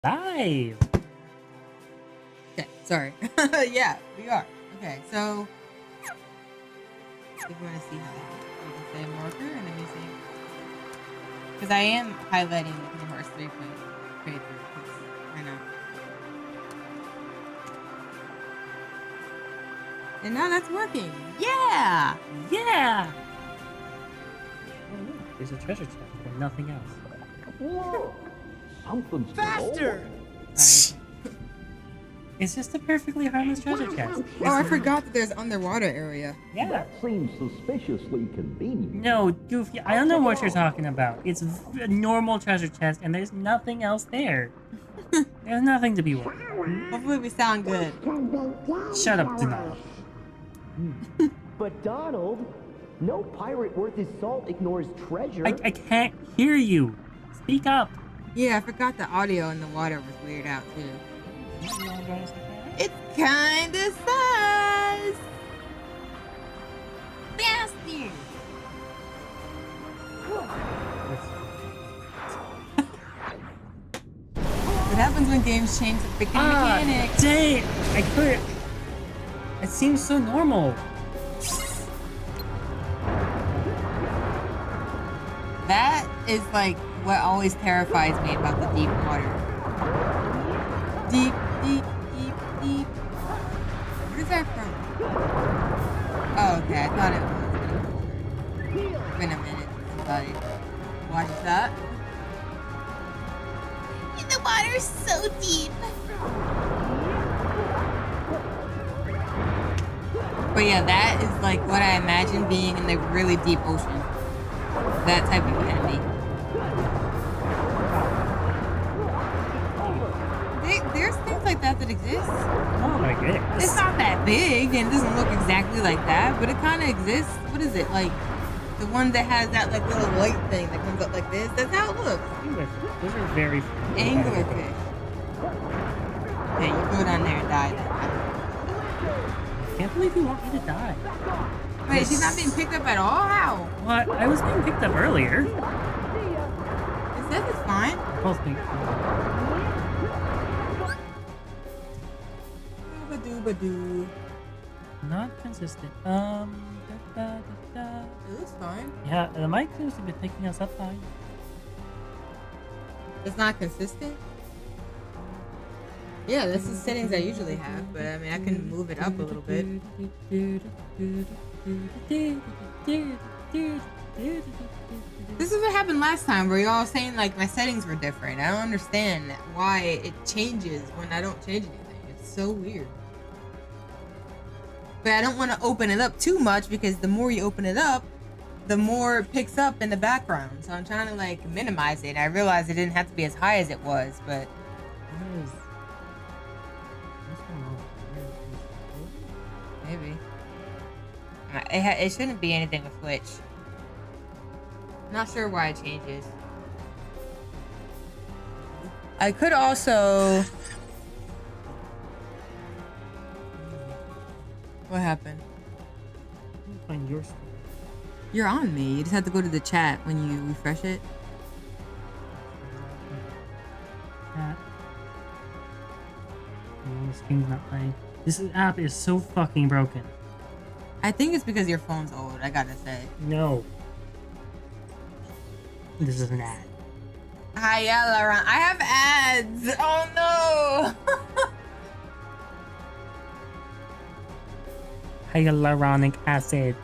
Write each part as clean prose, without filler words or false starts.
Live. Okay, sorry. Yeah, we are. Okay, so if you want to see how you can say marker and then you see, because I am highlighting the Kingdom Hearts 3 playthrough. Why not? And now that's working. Yeah. Yeah. Oh, look, there's a treasure chest and nothing else. Whoa! Something's Faster! Sorry. It's just a perfectly harmless treasure chest. Oh, I forgot that there's underwater area. Yeah. That seems suspiciously convenient. No, Goofy, I don't know what you're talking about. It's a normal treasure chest and there's nothing else there. There's nothing to be worried. Hopefully we sound good. Shut up, Denal. But Donald, no pirate worth his salt ignores treasure. I can't hear you. Speak up. Yeah, I forgot the audio in the water was weird out too. It's kinda sus. Bastard. What happens when games change the freaking mechanics? Dang! I couldn't. It seems so normal. That is like what always terrifies me about the deep water. Deep, deep, deep, deep. Where's that from? Oh, okay. I thought it was. It's been a minute since I watched that. The water's so deep. But yeah, that is like what I imagine being in the really deep ocean. That type of enemy. There's things like that exist. Oh my goodness. It's not that big and it doesn't look exactly like that, but it kind of exists. What is it? Like the one that has that like little white thing that comes up like this? That's how it looks. Those are very Anglerfish. Hey, you go down there and die then. I can't believe you want me to die. Wait, she's not being picked up at all? How? What? I was being picked up earlier. It says it's fine. Both being. Doo-ba-doo-ba-doo. Not consistent. It looks fine. Yeah, the mic seems to be picking us up fine. It's not consistent? Yeah, this is settings I usually have, but I mean, I can move it up a little bit. This is what happened last time, where y'all saying like my settings were different. I don't understand why it changes when I don't change anything. It's so weird. But I don't want to open it up too much because the more you open it up, the more it picks up in the background. So I'm trying to like minimize it. I realized it didn't have to be as high as it was, but maybe. It shouldn't be anything with Twitch. Not sure why it changes. I could also... What happened? Find your screen. You're on me. You just have to go to the chat when you refresh it. Chat. Oh, the screen's not playing. This app is so fucking broken. I think it's because your phone's old, I gotta say. No. This is an ad. Hi, yeah, Laurent. I have ads. Oh no. Hyaluronic acid.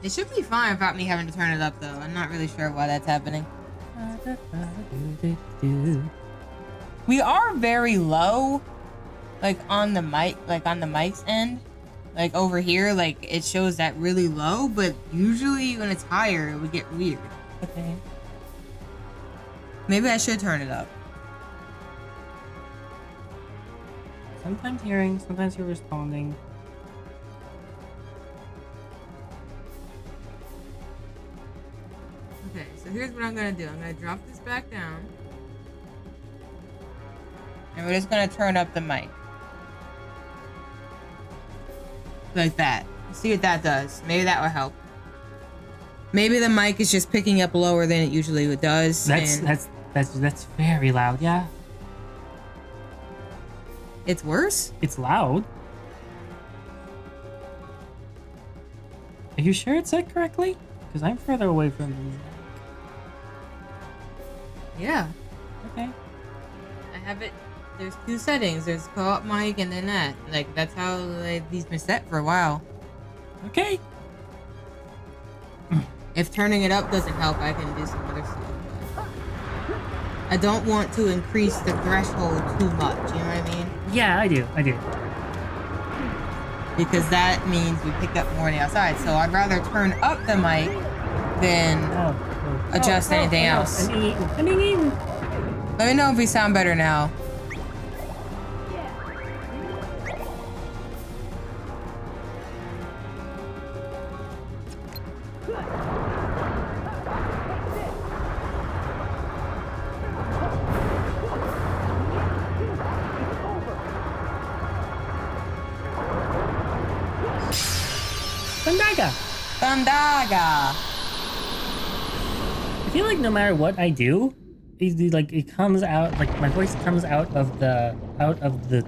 It should be fine without me having to turn it up, though. I'm not really sure why that's happening. We are very low, like on the mic, like on the mic's end, like over here, like it shows that really low. But usually when it's higher, it would get weird. Okay. Maybe I should turn it up. Sometimes hearing, sometimes you're responding. Okay, so here's what I'm gonna do. I'm gonna drop this back down. And we're just gonna turn up the mic. Like that. See what that does. Maybe that will help. Maybe the mic is just picking up lower than it usually does. That's That's very loud. Yeah, It's worse? it's loud. Are you sure it's set correctly? Because I'm further away from the mic. Yeah. Okay. I have it. There's two settings. There's co-op mic and then that. Like, that's how these been set for a while. Okay. If turning it up doesn't help, I can do some other stuff. But I don't want to increase the threshold too much, you know what I mean? Yeah, I do. Because that means we pick up more on the outside. So I'd rather turn up the mic than adjust anything else. I'm eating. Let me know if we sound better now. Bandaga. I feel like no matter what I do, it comes out, like my voice comes out of the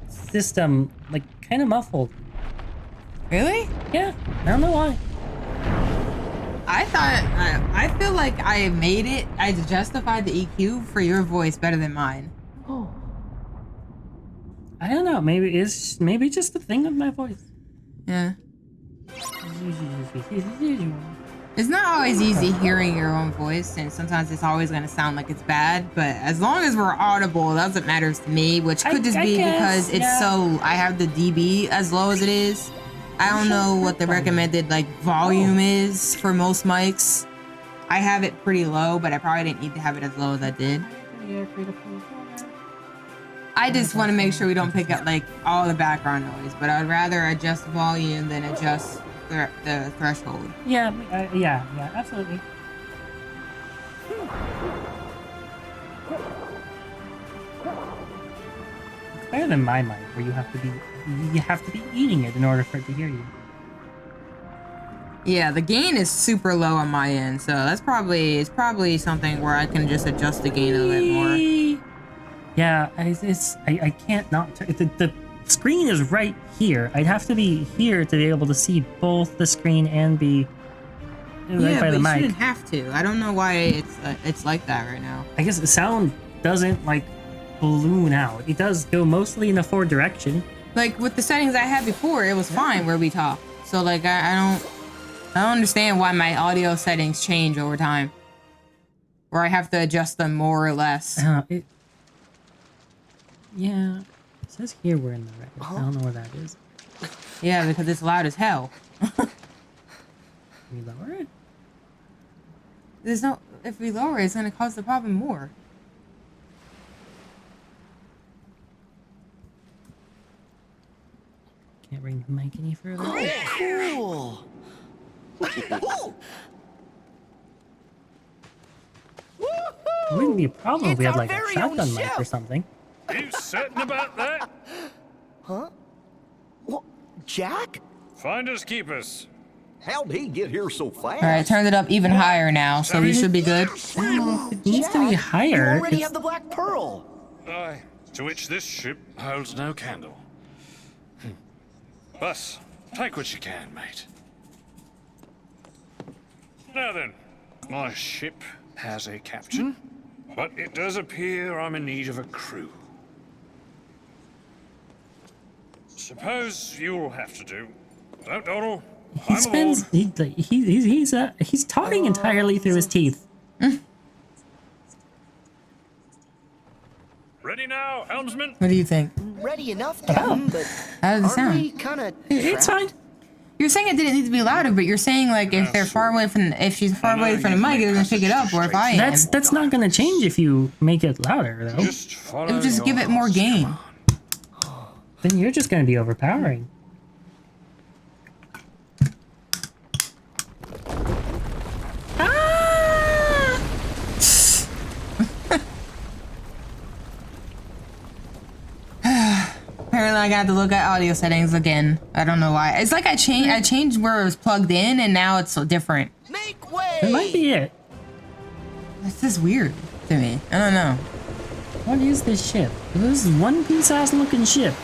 system like kind of muffled. Really? Yeah, I don't know why. I feel like I made it. I justified the EQ for your voice better than mine. I don't know. Maybe it's just the thing with my voice. Yeah. It's not always easy hearing your own voice, and sometimes it's always going to sound like it's bad, but as long as we're audible, that's what matters to me, which could just be because it's so, I have the dB as low as it is. I don't know what the recommended like volume is for most mics. I have it pretty low, but I probably didn't need to have it as low as I did. I just want to make sure we don't pick up like all the background noise, but I'd rather adjust volume than adjust the threshold. Yeah, yeah, absolutely. It's better than my mic, where you have to be eating it in order for it to hear you. Yeah, the gain is super low on my end, so it's probably something where I can just adjust the gain a little bit more. Yeah, I can't not. The screen is right here. I'd have to be here to be able to see both the screen and be right by the mic. You shouldn't have to. I don't know why it's like that right now. I guess the sound doesn't like balloon out. It does go mostly in a forward direction. Like with the settings I had before, it was fine where we talk. So like I don't understand why my audio settings change over time, where I have to adjust them more or less. Yeah, it says here we're in the red. I don't know where that is. Yeah, because it's loud as hell. Can we lower it? If we lower it, it's gonna cause the problem more. Can't bring the mic any further. Cool. It wouldn't be a problem if we had like a shotgun mic or something. Are you certain about that? Huh? What? Jack? Finders keepers. How'd he get here so fast? All right, turned it up even higher now, so we should be good. It needs to be higher. You already have the Black Pearl. Aye, to which this ship holds no candle. But take what you can, mate. Now then, my ship has a captain, but it does appear I'm in need of a crew. Suppose you'll have to do. Don't dawdle. He spends he's talking entirely through his teeth. Ready now, helmsman? What do you think? Ready enough, Captain, but How does it aren't we sound? kind of It's fine. You're saying it didn't need to be louder, but you're saying like if they're far away from, if she's far away from the mic, it doesn't pick it up, or if I am. That's not gonna change if you make it louder though. Just follow It would just give it more gain. Then you're just gonna be overpowering. Apparently, I got to look at audio settings again. I don't know why. It's like I changed where it was plugged in, and now it's so different. make way? That might be it. This is weird. to me. I don't know. What is this ship? This is one piece ass looking ship.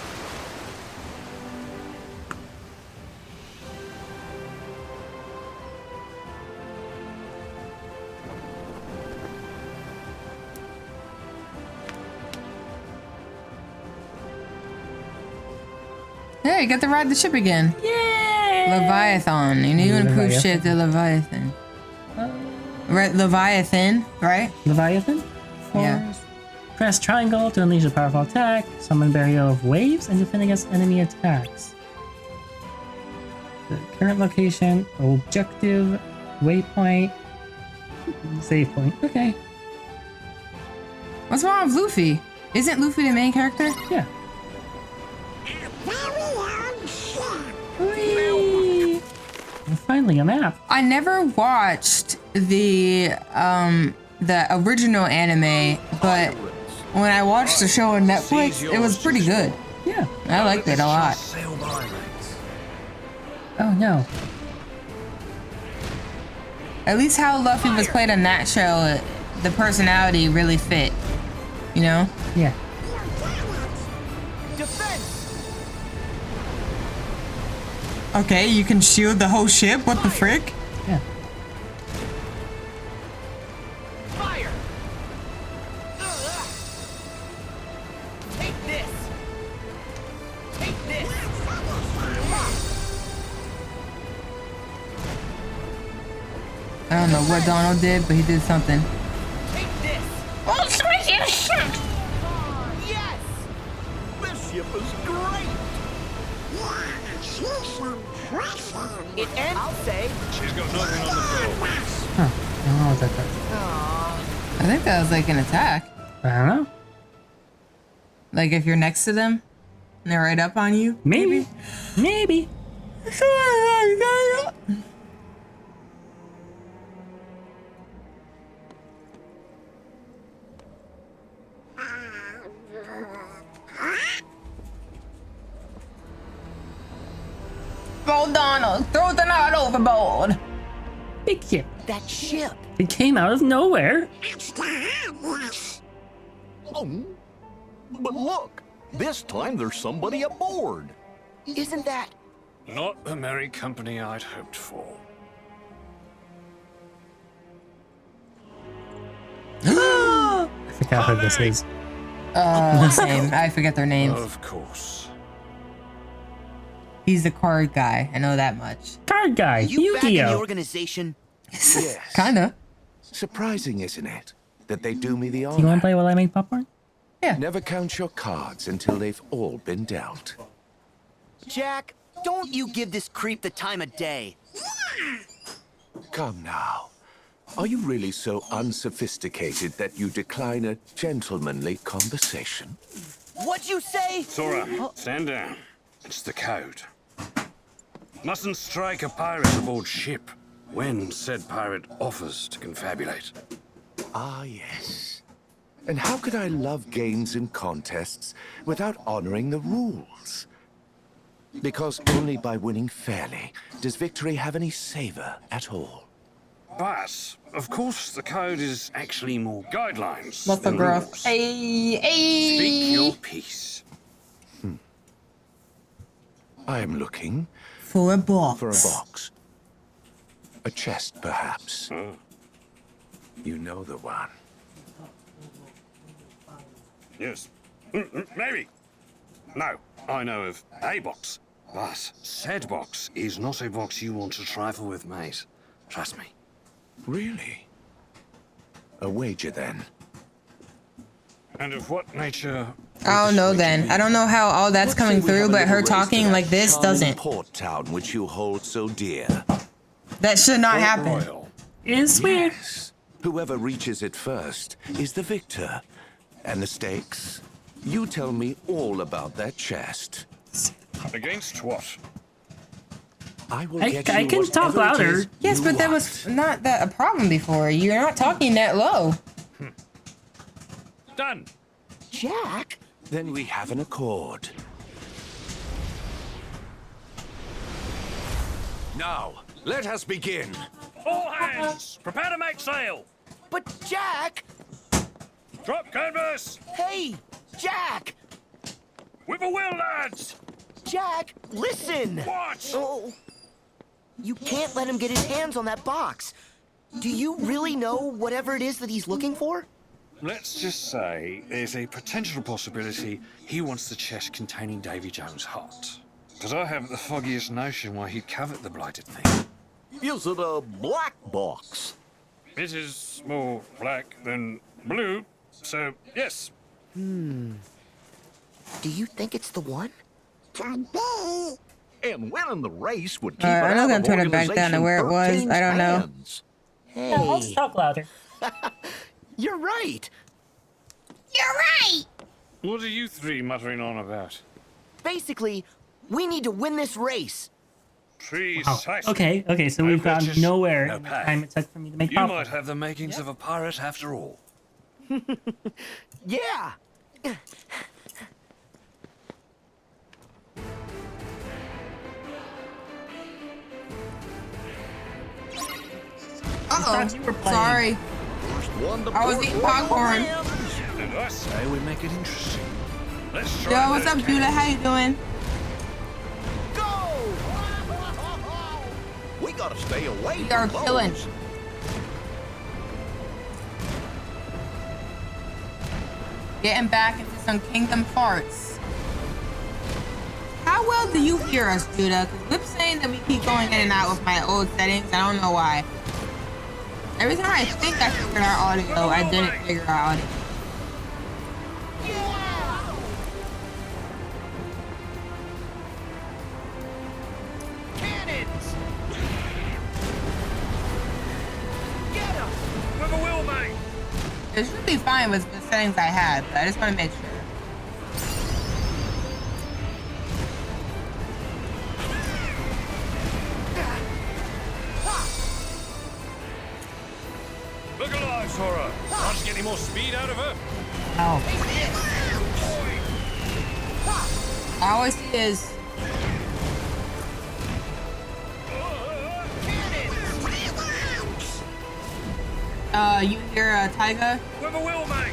Hey, you got to ride the ship again. Yay! Leviathan. You need to improve shit to Leviathan. Right, Leviathan, right? Leviathan? Yeah. Press triangle to unleash a powerful attack, summon barrier of waves, and defend against enemy attacks. The current location, objective, waypoint, save point. Okay. What's wrong with Luffy? Isn't Luffy the main character? Yeah. Whee! And finally, a map. I never watched the original anime, but when I watched the show on Netflix, it was pretty good. Yeah. I liked it a lot. Oh no. At least how Luffy was played on that show, the personality really fit. You know? Yeah. Okay, you can shield the whole ship? What the frick? Yeah. Fire! Take this! Take this! I don't know what Donald did, but he did something. Take this! Oh, sweet you shit! Yes! This ship is great. It ends. I'll say. She's got nothing on the floor. Huh. I don't know what that does. I think that was like an attack. I don't know. Like if you're next to them and they're right up on you. Maybe. Maybe. Go Donald, throw the knot overboard. Big ship. That ship. It came out of nowhere. Oh, but look, this time there's somebody aboard. Isn't that? Not the merry company I'd hoped for. I forgot who this is. Same. I forget their names. Of course. He's the card guy. I know that much. Card guy. You back in the Yu-Gi-Oh! organization? Yes. Kinda. Surprising, isn't it, that they do me the Do you want honor? to play while I make popcorn? Never count your cards until they've all been dealt. Jack, don't you give this creep the time of day. Come now. Are you really so unsophisticated that you decline a gentlemanly conversation? What'd you say? Sora, stand down. It's the code. Mustn't strike a pirate aboard ship when said pirate offers to confabulate. Ah, yes. And how could I love games and contests without honoring the rules? Because only by winning fairly does victory have any savor at all. But, of course, the code is actually more guidelines What's the than gruff? rules. Hey, Speak your hey. piece. I am looking For a box. for a box. A chest, perhaps. Oh. You know the one. Yes. Maybe. No, I know of a box. But said box is not a box you want to trifle with, mate. Trust me. Really? A wager, then. And of what nature? I don't know then. I don't know how all that's Let's say coming we have through, a but little her race to talking that like this charming doesn't. port town which you hold so dear. That should not Port happen. Royal. It's weird. Yes. Whoever reaches it first is the victor. And the stakes? You tell me all about that chest. Against what? I will I get can you talk whatever it louder. is Yes, you but that want. was not that a problem before. You're not talking that low. Done. Jack? Then we have an accord. Now, let us begin. All hands, prepare to make sail. But Jack! Drop canvas! Hey, Jack! Whippoorwill, lads! Jack, listen! What? Oh, you can't let him get his hands on that box. Do you really know whatever it is that he's looking for? Let's just say there's a potential possibility he wants the chest containing Davy Jones' heart. Because I haven't the foggiest notion why he'd covet the blighted thing. Is it a black box? It is more black than blue, so yes. Do you think it's the one? And winning the race would keep Alright, it I'm not out gonna of turn it back down to Organization where it was. 13's I don't know. hands. Hey, Yeah, I'll just talk louder. you're right. You're right! What are you three muttering on about? Basically, we need to win this race. Precisely. Okay, so No we've gone purchase, nowhere no in the pay. time it took for me to make You popcorn. might have the makings of a pirate after all. Yeah! thought you were playing. Sorry. First one to I was port eating royal popcorn. wins. And I say we make it interesting. Let's try Yo, what's those up, Judah? How you doing? Go! We gotta stay away We are from killing. those. Getting back into some Kingdom farts. How well do you hear us, Judah? Because Whip's saying that we keep going in and out with my old settings. I don't know why. Every time I think I figured out audio, I didn't figure out audio. Cannons! Get him! Whippoorwill, mate! It should be fine with the settings I had, but I just want to make sure. Look alive, Sora! Can't you get any more speed out of her? Ow. I always see is you hear Tyga Whippoorwill, mate!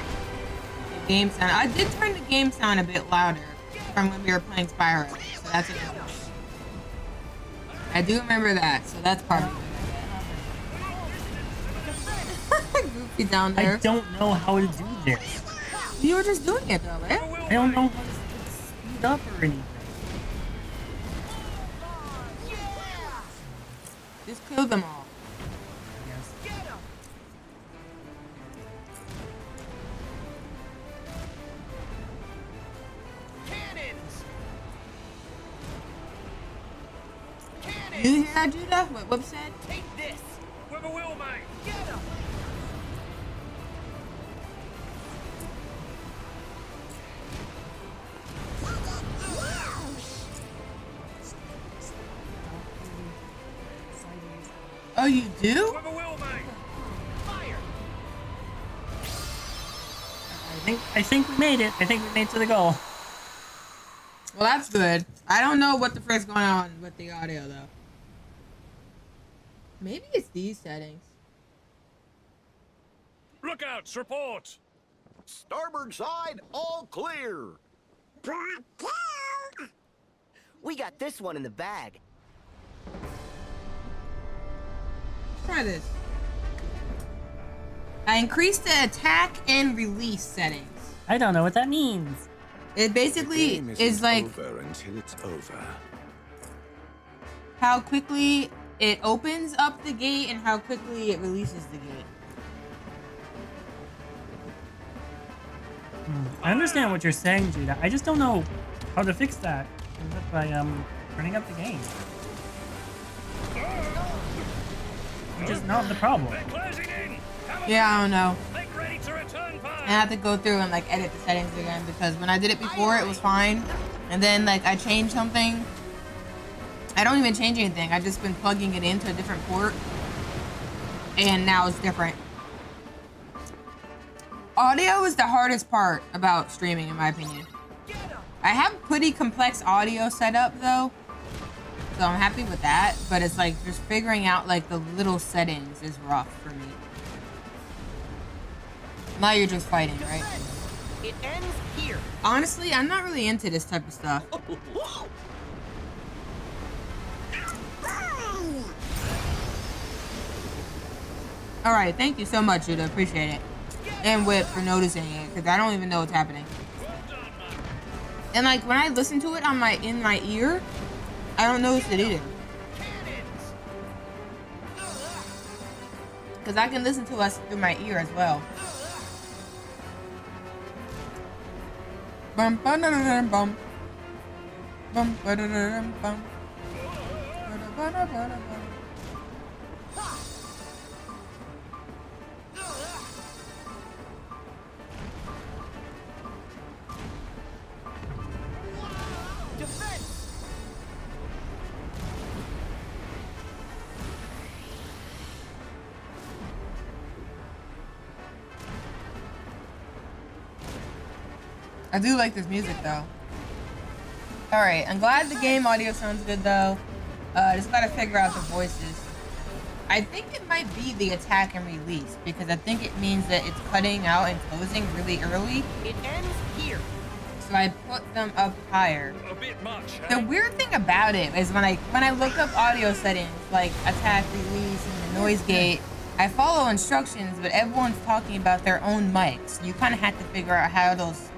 game sound. I did turn the game sound a bit louder from when we were playing Spyro, so that's a good one. I do remember that, so that's part of it. Goofy down I there. don't know how to do this. You were just doing it though, right? I don't know how to speed up or anything. Just kill them all. I guess. You hear that, Judah? What Whip said? Take this! Whippoorwill, mate! Get him! Oh, you do? Whippoorwill, mate! Fire! I think we made it. I think we made it to the goal. Well, that's good. I don't know what the frick's going on with the audio, though. Maybe it's these settings. Lookouts, report! Starboard side, all clear. We got this one in the bag. Try this. I increased the attack and release settings. I don't know what that means. It basically Game is isn't like over until it's over. how quickly it opens up the gate and how quickly it releases the gate. I understand what you're saying, Judah. I just don't know how to fix that. Except by turning up the game. Which is not the problem. They're closing in! Come Yeah, I don't know. Make ready to return fire! I have to go through and like edit the settings again because when I did it before it was fine, and then like I changed something. I don't even change anything. I just been plugging it into a different port, and now it's different. Audio is the hardest part about streaming, in my opinion. I have pretty complex audio set up though, so I'm happy with that. But it's like just figuring out like the little settings is rough for me. Now you're just fighting, right? It ends here. Honestly, I'm not really into this type of stuff. Alright, thank you so much, Judah. Appreciate it. And Whip for noticing it, because I don't even know what's happening. And like when I listen to it on in my ear, I don't notice it either. Because I can listen to us through my ear as well. Bum ba da da bum. Bum ba da da bum. Ba da ba da bum. I do like this music though. Alright, I'm glad the game audio sounds good though. Just gotta figure out the voices. I think it might be the attack and release because I think it means that it's cutting out and closing really early. It ends here. So I put them up higher. A bit much, The weird thing about it is when I look up audio settings like attack, release, and the noise gate, I follow instructions, but everyone's talking about their own mics. You kind of have to figure out how those.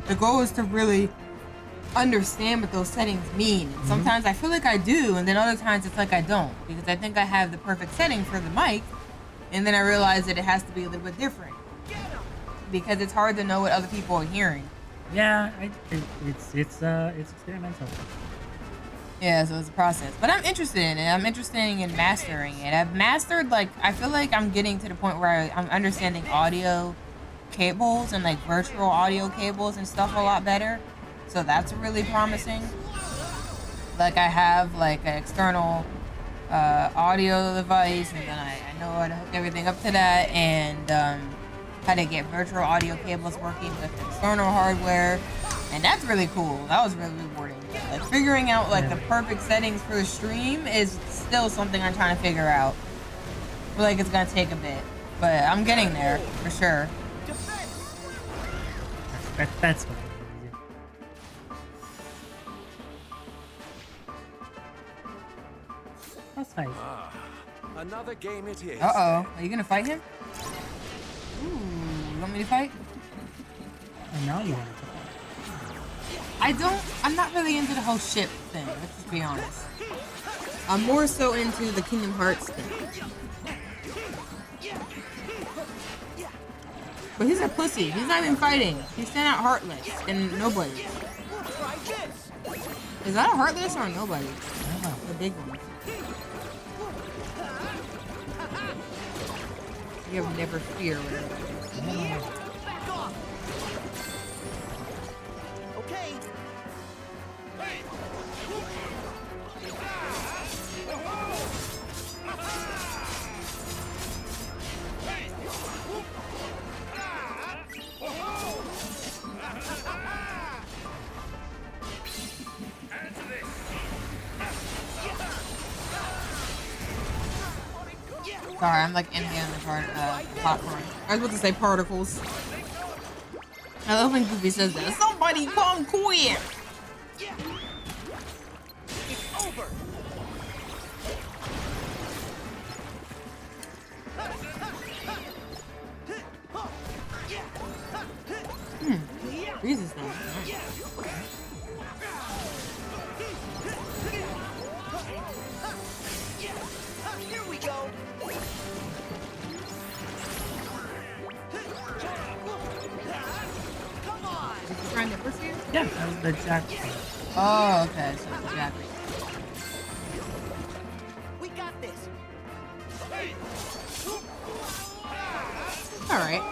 The goal is to really understand what those settings mean. And sometimes I feel like I do, and then other times it's like I don't, because I think I have the perfect setting for the mic, and then I realize that it has to be a little bit different because it's hard to know what other people are hearing. Yeah, it's experimental. Yeah, so it's a process. But I'm interested in it. I'm interested in mastering it. I've mastered, like, I feel like I'm getting to the point where I'm understanding audio cables and, like, virtual audio cables and stuff a lot better. So that's really promising. Like, I have, like, an external audio device, and then I know how to hook everything up to that, and how to get virtual audio cables working with external hardware. And that's really cool. That was really rewarding. Like figuring out like the perfect settings for the stream is still something I'm trying to figure out. I feel like it's gonna take a bit, but I'm getting there for sure. That's what That's nice. Another game it is. Uh-oh. Are you gonna fight him? Ooh, you want me to fight? And now you want to. I'm not really into the whole ship thing, let's just be honest. I'm more so into the Kingdom Hearts thing. But he's a pussy. He's not even fighting. He's standing out Heartless and Nobody. Is that a Heartless or a Nobody? I don't know. The big one. You have never fear, whatever. Okay. Sorry, I'm like in the popcorn. I was about to say particles. I love when Goofy says that. Somebody come quick! It's over. Freezes them. Here we go. Come on. Is he trying to push you? Yeah, that was the jack. Oh, okay. So it's exactly. We got this. Alright.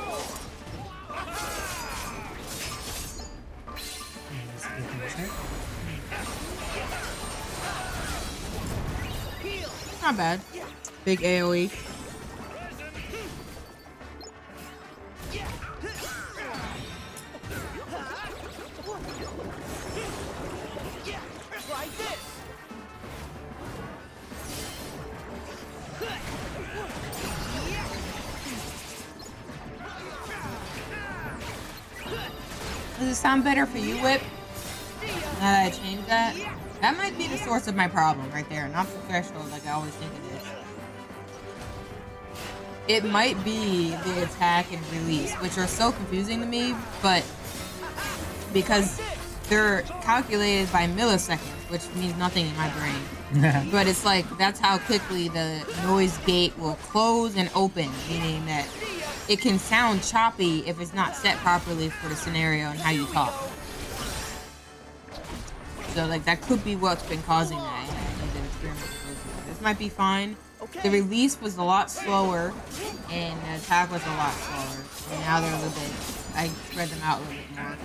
Not bad. Big AoE. Try this. Does it sound better for you, Whip? Now that I changed that? That might be the source of my problem right there. Not the threshold like I always think it is. It might be the attack and release, which are so confusing to me, but because they're calculated by milliseconds, which means nothing in my brain. But it's like, that's how quickly the noise gate will close and open, meaning that it can sound choppy if it's not set properly for the scenario and how you talk. So like that could be what's been causing that. And I need to experiment with this. This might be fine. The release was a lot slower and the attack was a lot slower. And now they're a little bit, I spread them out a little bit more.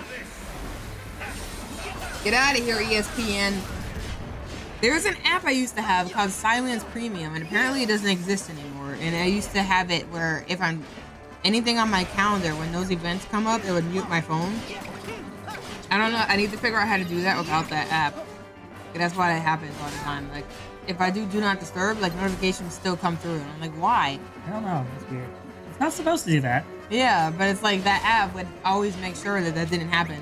Get out of here, ESPN. There's an app I used to have called Silence Premium, and apparently it doesn't exist anymore. And I used to have it where if I'm anything on my calendar, when those events come up, it would mute my phone. I don't know. I need to figure out how to do that without that app. That's why it happens all the time. Like, if I do not disturb, like notifications still come through. And I'm like, why? I don't know. It's weird. It's not supposed to do that. Yeah, but it's like that app would always make sure that that didn't happen.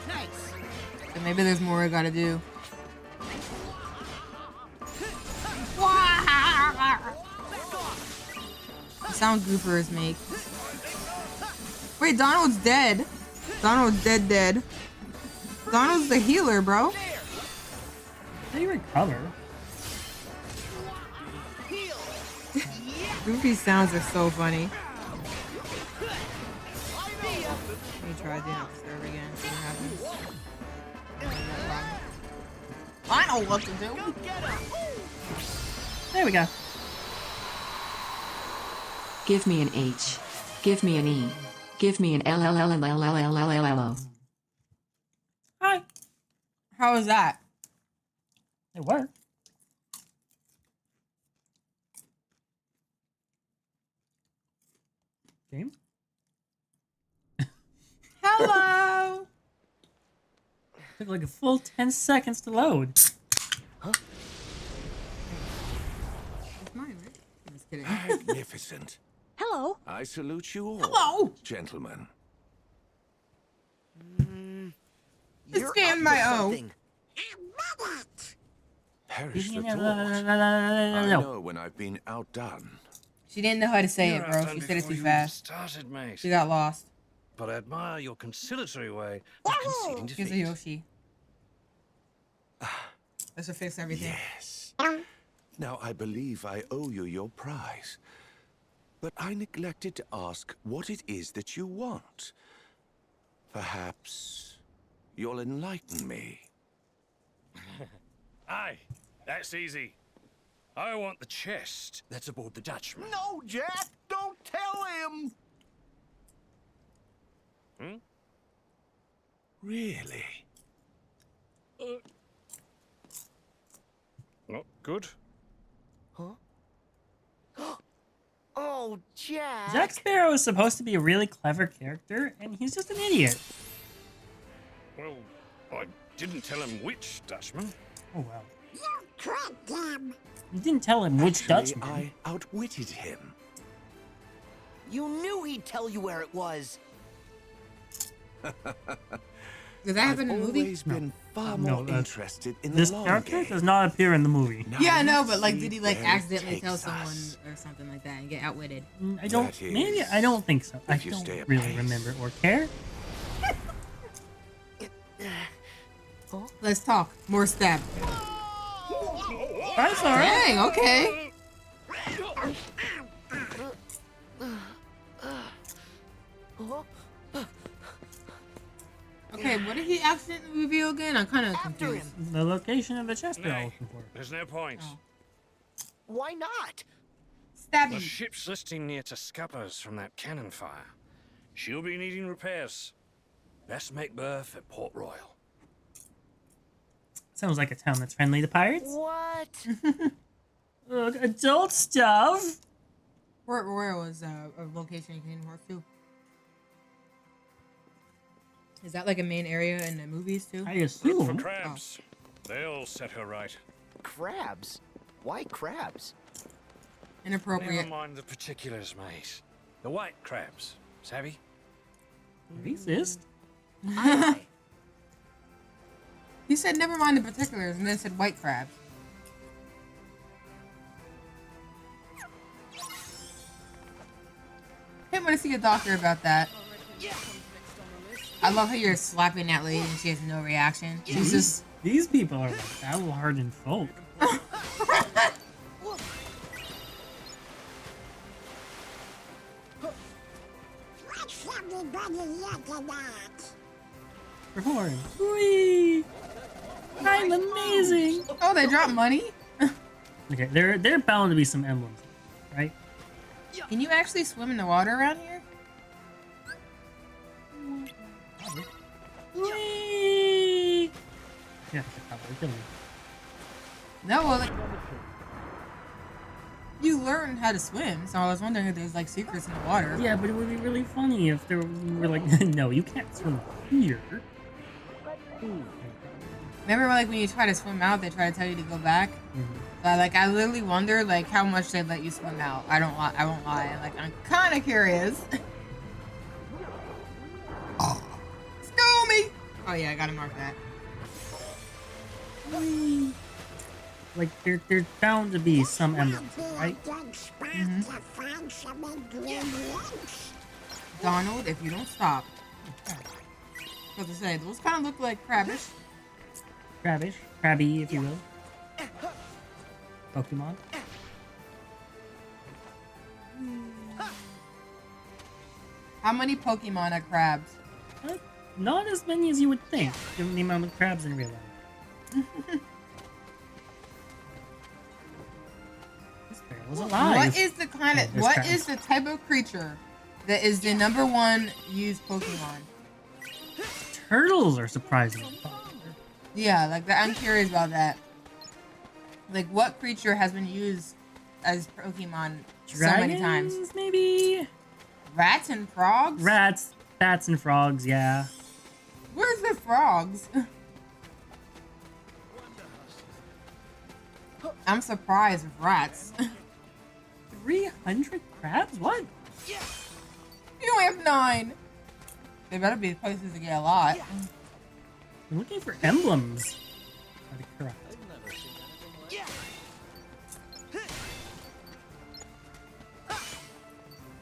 Nice. So maybe there's more I gotta do. The sound groupers make. Wait, Donald's dead. Donald's dead. Donald's the healer, bro. How do you recover? Goofy's sounds are so funny. Let me try doing it serve again. See what happens. I know what to do. There we go. Give me an H. Give me an E. Give me an LLLLLLLLLO. Hi. How was that? It worked. Game? Hello. Took like a full 10 seconds to load. It's mine, right? I'm just kidding. Magnificent. Hello. I salute you all, Hello. gentlemen. You're Scan up my to O. something. Perish the thought. No. I know when I've been outdone. She didn't know how to say You're it, bro. outdone She said it before too you fast. Started, mate. She got lost. But I admire your conciliatory way of conceding Here's a defeat. Yoshi. This will fix everything. Yes. Now I believe I owe you your prize. But I neglected to ask what it is that you want. Perhaps you'll enlighten me. Aye, that's easy. I want the chest that's aboard the Dutchman. No, Jack, don't tell him. Really? Not good. Oh, Jack. Jack Sparrow is supposed to be a really clever character, and he's just an idiot. Well, I didn't tell him which Dutchman. Oh well. You didn't tell him which Actually, Dutchman. I outwitted him. You knew he'd tell you where it was. Did that happen in I've the movie? always been far No, more interested in This the long character game. does not appear in the movie. Now Yeah, I know, let's but like, see did he like where it accidentally tell takes someone us. or something like that and get outwitted? I don't. That is, Maybe I don't think so. I if you stay don't really apace. remember or care. Let's talk. More stab. I'm sorry. Dang, okay. Okay, what did he accidentally reveal again? I'm kind of After confused. him. The location of the chest they're all Nay, looking for. there's no point. Oh. Why not? Stab The you. ship's listing near Tascapas from that cannon fire. She'll be needing repairs. Best make berth at Port Royal. Sounds like a town that's friendly to pirates. What? Look, adult stuff. Port Royal is a location you can work to. Is that like a main area in the movies too? I Look for assume. crabs. They'll set her right. Crabs? Why crabs? Inappropriate. Never mind the particulars, mate. The white crabs, savvy? Racist? He said never mind the particulars and then said white crabs. I want to see a doctor about that. I love how you're slapping that lady and she has no reaction. She's just... These people are like battle-hardened folk. Perform. Whee! I'm amazing. Oh, they dropped money? Okay, there bound to be some emblems, right? Can you actually swim in the water around here? Whee! Yeah, probably kill me. No, well, like, you learned how to swim, so I was wondering if there's like secrets in the water. Yeah, but it would be really funny if there were like, no, you can't swim here. Remember, like when you try to swim out, they try to tell you to go back. So, I literally wonder like how much they let you swim out. I won't lie. Like I'm kind of curious. School me. Oh yeah, I gotta mark that. Like there's bound to be some emblems, right? Donald, if you don't stop. What to say? Those kind of look like crabbish. Crabby, if you will. Pokemon. How many Pokemon are crabs? Not as many as you would think, given the amount of crabs in real life. This bear was alive. What is the kind of what is the type of creature that is the #1 used Pokemon? Turtles are surprisingly popular. Yeah, like that. I'm curious about that. Like, what creature has been used as Pokemon so many times? Dragons, maybe? Rats and frogs? Rats, bats, and frogs, yeah. Where's the frogs? I'm surprised with rats. 300 crabs? What? You only have 9. There better be places to get a lot. I'm looking for emblems. Are they correct?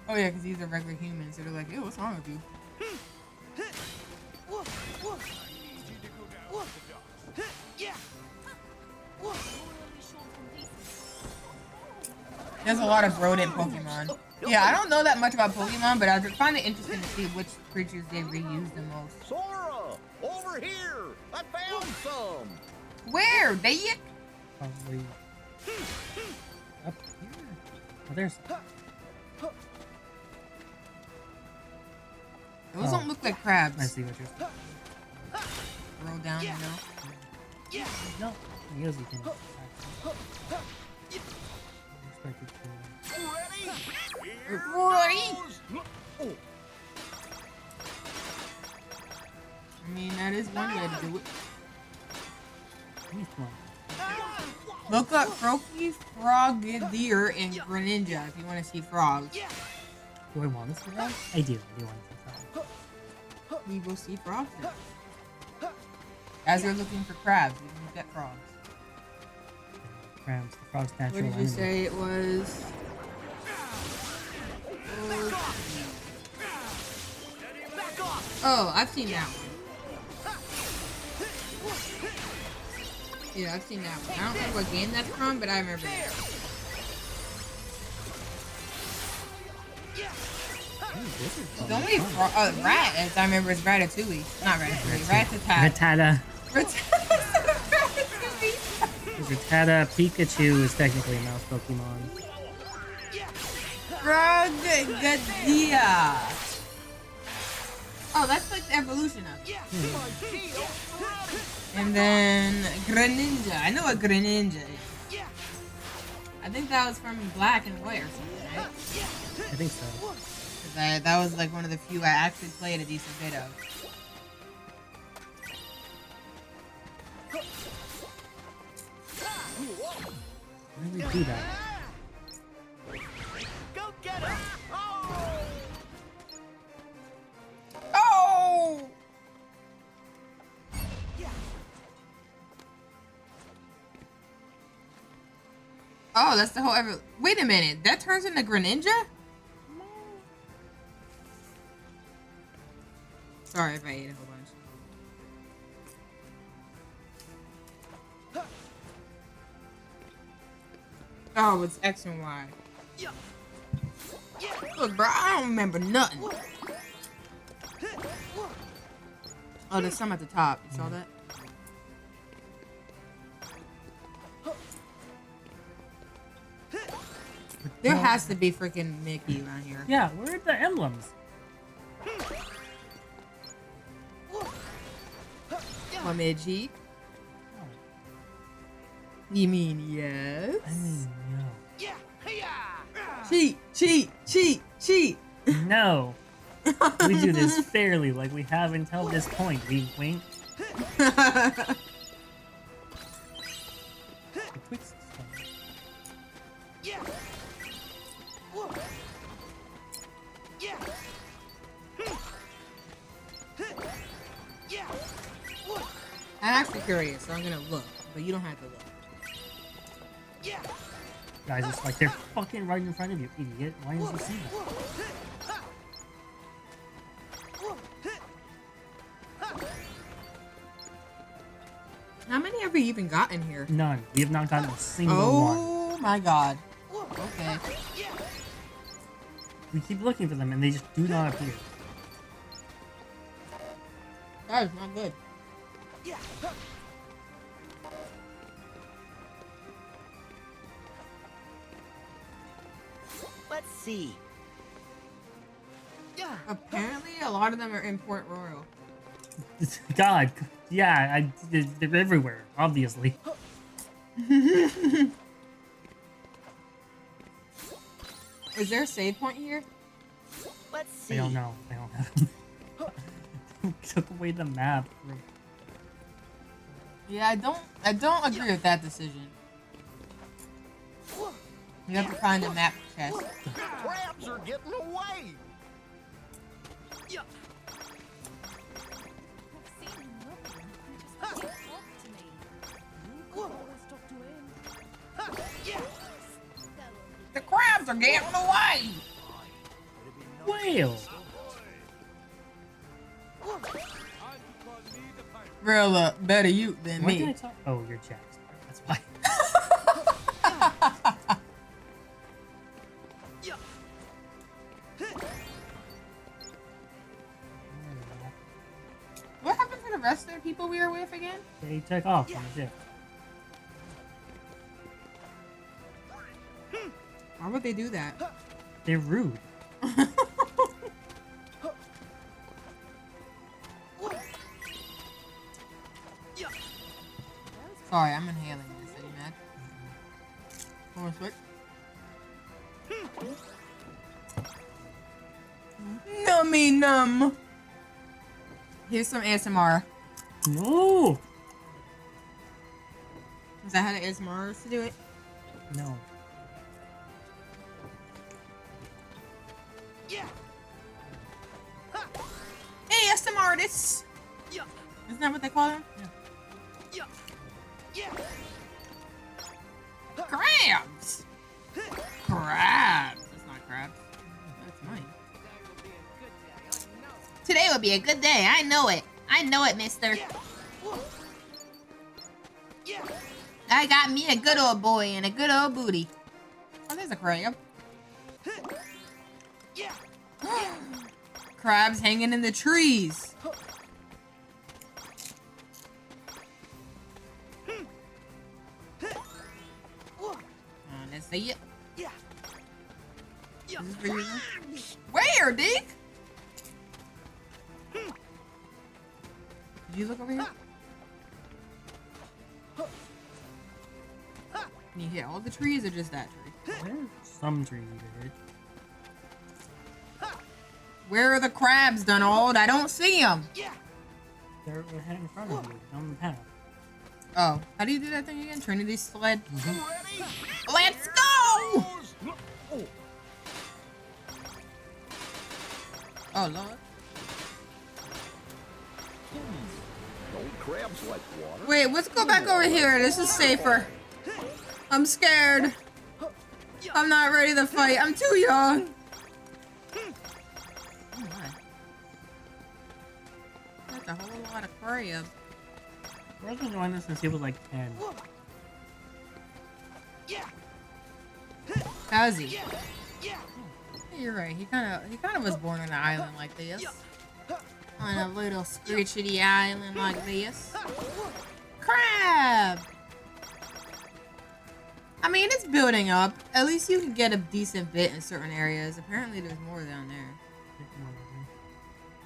Oh yeah, because these are regular humans, so they're like, ew, what's wrong with you? There's a lot of rodent Pokemon. Yeah, I don't know that much about Pokemon, but I find it interesting to see which creatures they reuse the most. Sora, over here! I found some! Where? Dick? Probably up here. Oh, there's. Those don't look like crabs. I see what you're saying. Roll down, you know? No, he is. You can. Expected to. Rory! I mean, that is one way to do it. Look up Croaky, Frogadier, and Greninja if you want to see frogs. Do I want to see frogs? I do. I do want to see frogs. We will see frogs then. As you're looking for crabs, you can get frogs. Crabs, the frog's What natural did you enemy. say it was? Oh, I've seen that one. Yeah, I've seen that one. I don't know what game that's from, but I remember that. The only rat, as I remember, is Ratatouille. Not Ratatouille, Rattata. Rattata. Rattata Pikachu is technically a mouse Pokemon. Frogadier. Oh, that's like the evolution of it. And then Greninja. I know what Greninja is. I think that was from Black and White or something, right? I think so. That was like one of the few I actually played a decent bit of. Why did we do that? Go get it! Oh! Oh! Oh, that's the whole ever. Wait a minute. That turns into Greninja? Sorry if I ate a whole bunch. Oh, it's X and Y. Look, bro, I don't remember nothing. Oh, there's some at the top. You saw that? There has to be freaking Mickey around here. Yeah, where are the emblems? Momiji. You mean yes? I mean, Cheat. no. We do this fairly, like we have until this point. Wink, wink. The quick system. I'm actually curious, so I'm gonna look, but you don't have to look. Guys, it's like they're fucking right in front of you, idiot. Why didn't you see that? How many have we even gotten here? None. We have not gotten a single one. Oh my god. Okay. We keep looking for them and they just do not appear. That is not good. Let's see. Apparently, a lot of them are in Port Royal. God, yeah, they're everywhere, obviously. Is there a save point here? Let's see. I don't know. I don't have. Took away the map. Yeah, I don't agree with that decision. You have to find a map chest. Crabs are getting away. The crabs are getting away! Whale! Real better you than What did I me. talk? Oh, you're Jax. That's why. What happened to the rest of the people we were with again? They took off on the ship. Why would they do that? They're rude. Sorry, I'm inhaling this. Are you mad? Want to switch? Nummy num. Here's some ASMR. No! Is that how the ASMR is to do it? No. ASMR this. Isn't that what they call them? Crabs! Crabs! That's not crabs. That's mine. Today will be a good day. I know it. I know it, mister. I got me a good old boy and a good old booty. Oh, there's a crab. Crabs hanging in the trees. Let's see it. Is this for you? Where, Dick? Did you look over here? Can you hit all the trees or just that tree? There's some trees to hit. Where are the crabs, Donald? I don't see them. They're right in front of you, on the path. Oh, how do you do that thing again? Trinity sled? Let's go! Oh, Lord. Don't crabs like water? Wait, let's go back over here. This is safer. I'm scared. I'm not ready to fight. I'm too young. Oh my. That's a whole lot of crab. I wasn't doing this since he was like 10. How's he? You're right. He kind of was born on an island like this. On a little scritchety island like this. Crab! I mean, it's building up. At least you can get a decent bit in certain areas. Apparently, there's more down there.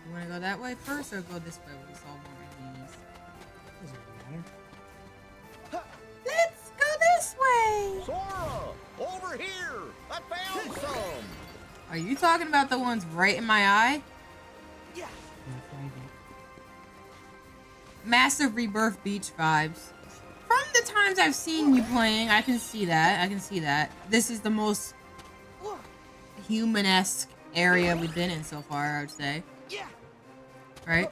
You want to go that way first, or go this way where it's all more enemies? Let's go this way! Sora, over here! I found some! Are you talking about the ones right in my eye? Massive Rebirth Beach vibes. From the times I've seen you playing, I can see that. I can see that. This is the most human-esque area we've been in so far, I would say. Right?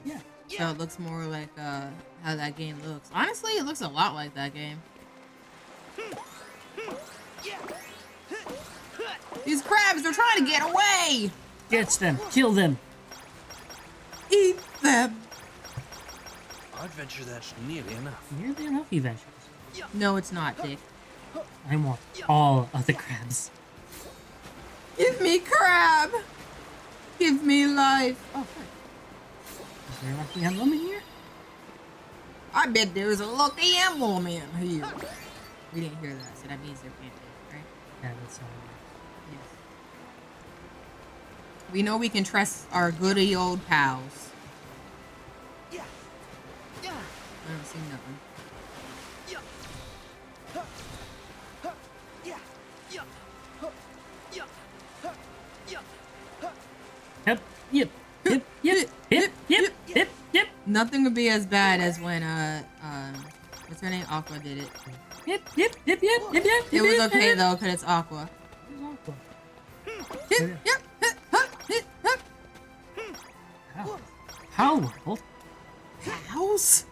Yeah. So it looks more like how that game looks. Honestly, it looks a lot like that game. These crabs, they're trying to get away! Catch them! Kill them! Eat them! I'd venture that's nearly enough. Nearly enough adventures. No, it's not, Dick. I want all of the crabs. Give me crab! Give me life! Oh, good. Is there a lucky emblem in here? I bet there's a lucky emblem in here. We didn't hear that, so that means there can't be, right? Yeah, that's all. Yes. We know we can trust our goody old pals. I don't see nothing. Yep, yep, yep, yep, yep, yep, yep, yep. Nothing would be as bad as when what's her name? Aqua did it. Yep, yep, yep, yep, yep, yep. It was okay though, cause it's Aqua. Yep, yep. How world? Pals?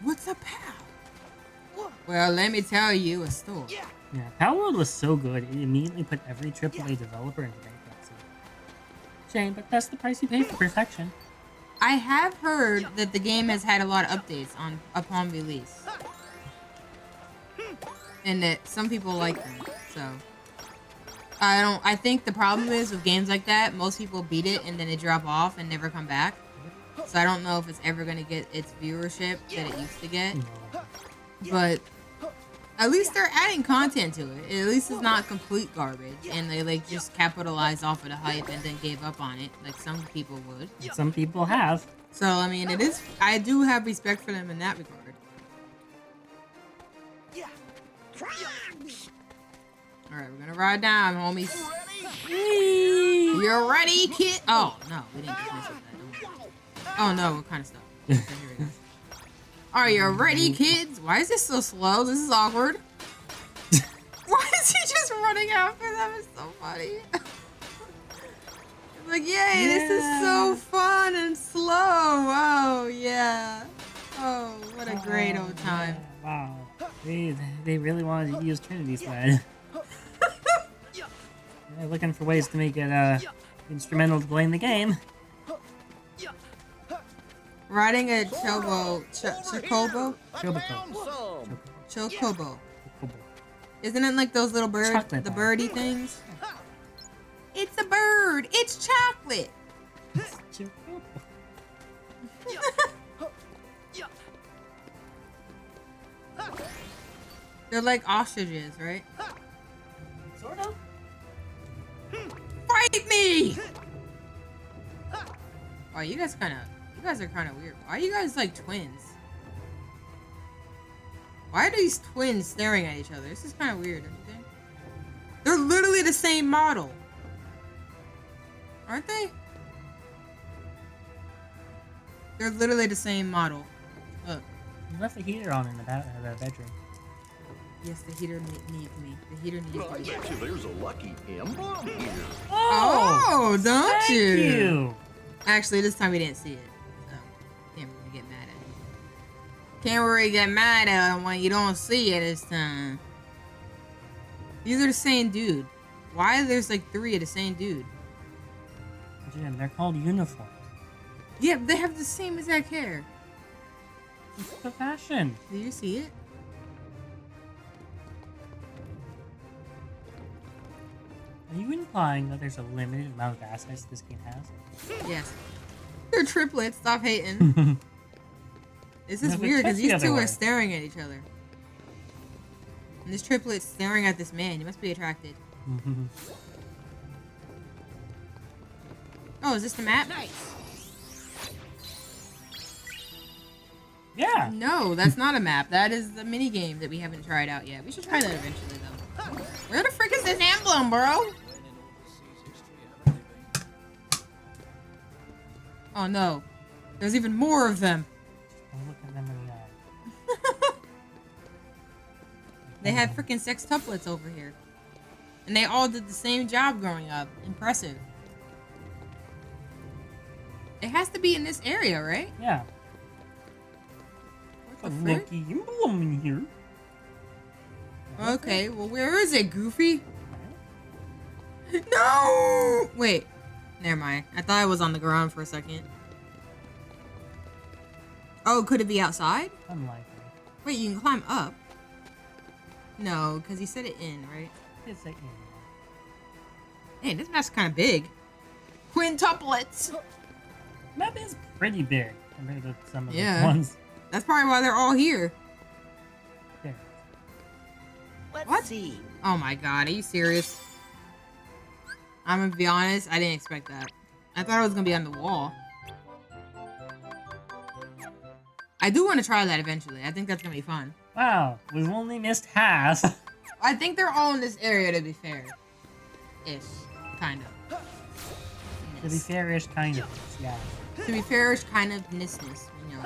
What's a pal? Well, let me tell you a story. Yeah, Power World was so good, it immediately put every AAA developer into bankruptcy. Shame, but that's the price you pay for perfection. I have heard that the game has had a lot of updates upon release. And that some people like them, so... I think the problem is with games like that, most people beat it and then they drop off and never come back. So I don't know if it's ever going to get its viewership that it used to get. But at least they're adding content to it. At least it's not complete garbage. And they like just capitalized off of the hype and then gave up on it, like some people would. Some people have. So I mean, it is. I do have respect for them in that regard. All right, we're gonna ride down, homies. You're ready, kid? Oh no, we didn't just mess with that. Oh no, what kind of stuff? Okay, here it is. Are you ready, kids? Why is this so slow? This is awkward. Why is he just running after them? It's so funny. Like, yay, this is so fun and slow. Oh, yeah. Oh, what a great old time. Wow. They really wanted to use Trinity Sled. They're looking for ways to make it instrumental to playing the game. Riding a chocobo. Chocobo. Isn't it like those little birds, Chocolate the bar. birdie things? It's a bird. It's chocolate. They're like ostriches, right? Sort of. Fight me! Oh, you guys are kind of weird. Why are you guys like twins? Why are these twins staring at each other? This is kind of weird, don't you think? They're literally the same model. Aren't they? They're literally the same model. Look. You left the heater on in the bedroom. Yes, the heater needs me. The heater needs Well, I me. bet you there's a lucky emblem here. Oh, don't Thank you? you! Actually, this time we didn't see it. So, can't really get mad at it. Can't really get mad at it when you don't see it this time. These are the same dude. Why there's like 3 of the same dude? Jim, they're called uniforms. Yeah, they have the same exact hair. It's the fashion. Do you see it? Are you implying that there's a limited amount of assets this game has? Yes. They're triplets. Stop hating. This is No, but weird check because the these other two way. are staring at each other. And this triplet's staring at this man. You must be attracted. Oh, is this the map? Yeah. No, that's not a map. That is the mini game that we haven't tried out yet. We should try that eventually, though. Where the frick is this emblem, bro? Oh no, there's even more of them. Don't look at them in the eye. They have freaking sextuplets over here, and they all did the same job growing up. Impressive. It has to be in this area, right? Yeah. What A the frick? lucky emblem in here. Okay, well, where is it, Goofy? No! Wait, never mind. I thought it was on the ground for a second. Oh, could it be outside? Unlikely. Wait, you can climb up. No, because he said it in, right? It's like, Hey, this map's kind of big. Quintuplets! map is pretty big compared to some of Yeah. the ones. That's probably why they're all here. There. Let's What? see. Oh my god, are you serious? I'm gonna be honest, I didn't expect that. I thought it was gonna be on the wall. I do want to try that eventually. I think that's gonna be fun. Wow, we've only missed half. I think they're all in this area, to be fair. Ish. Kind of. To be fairish, kind of. Yeah. To be fairish, kind of nissness, you know.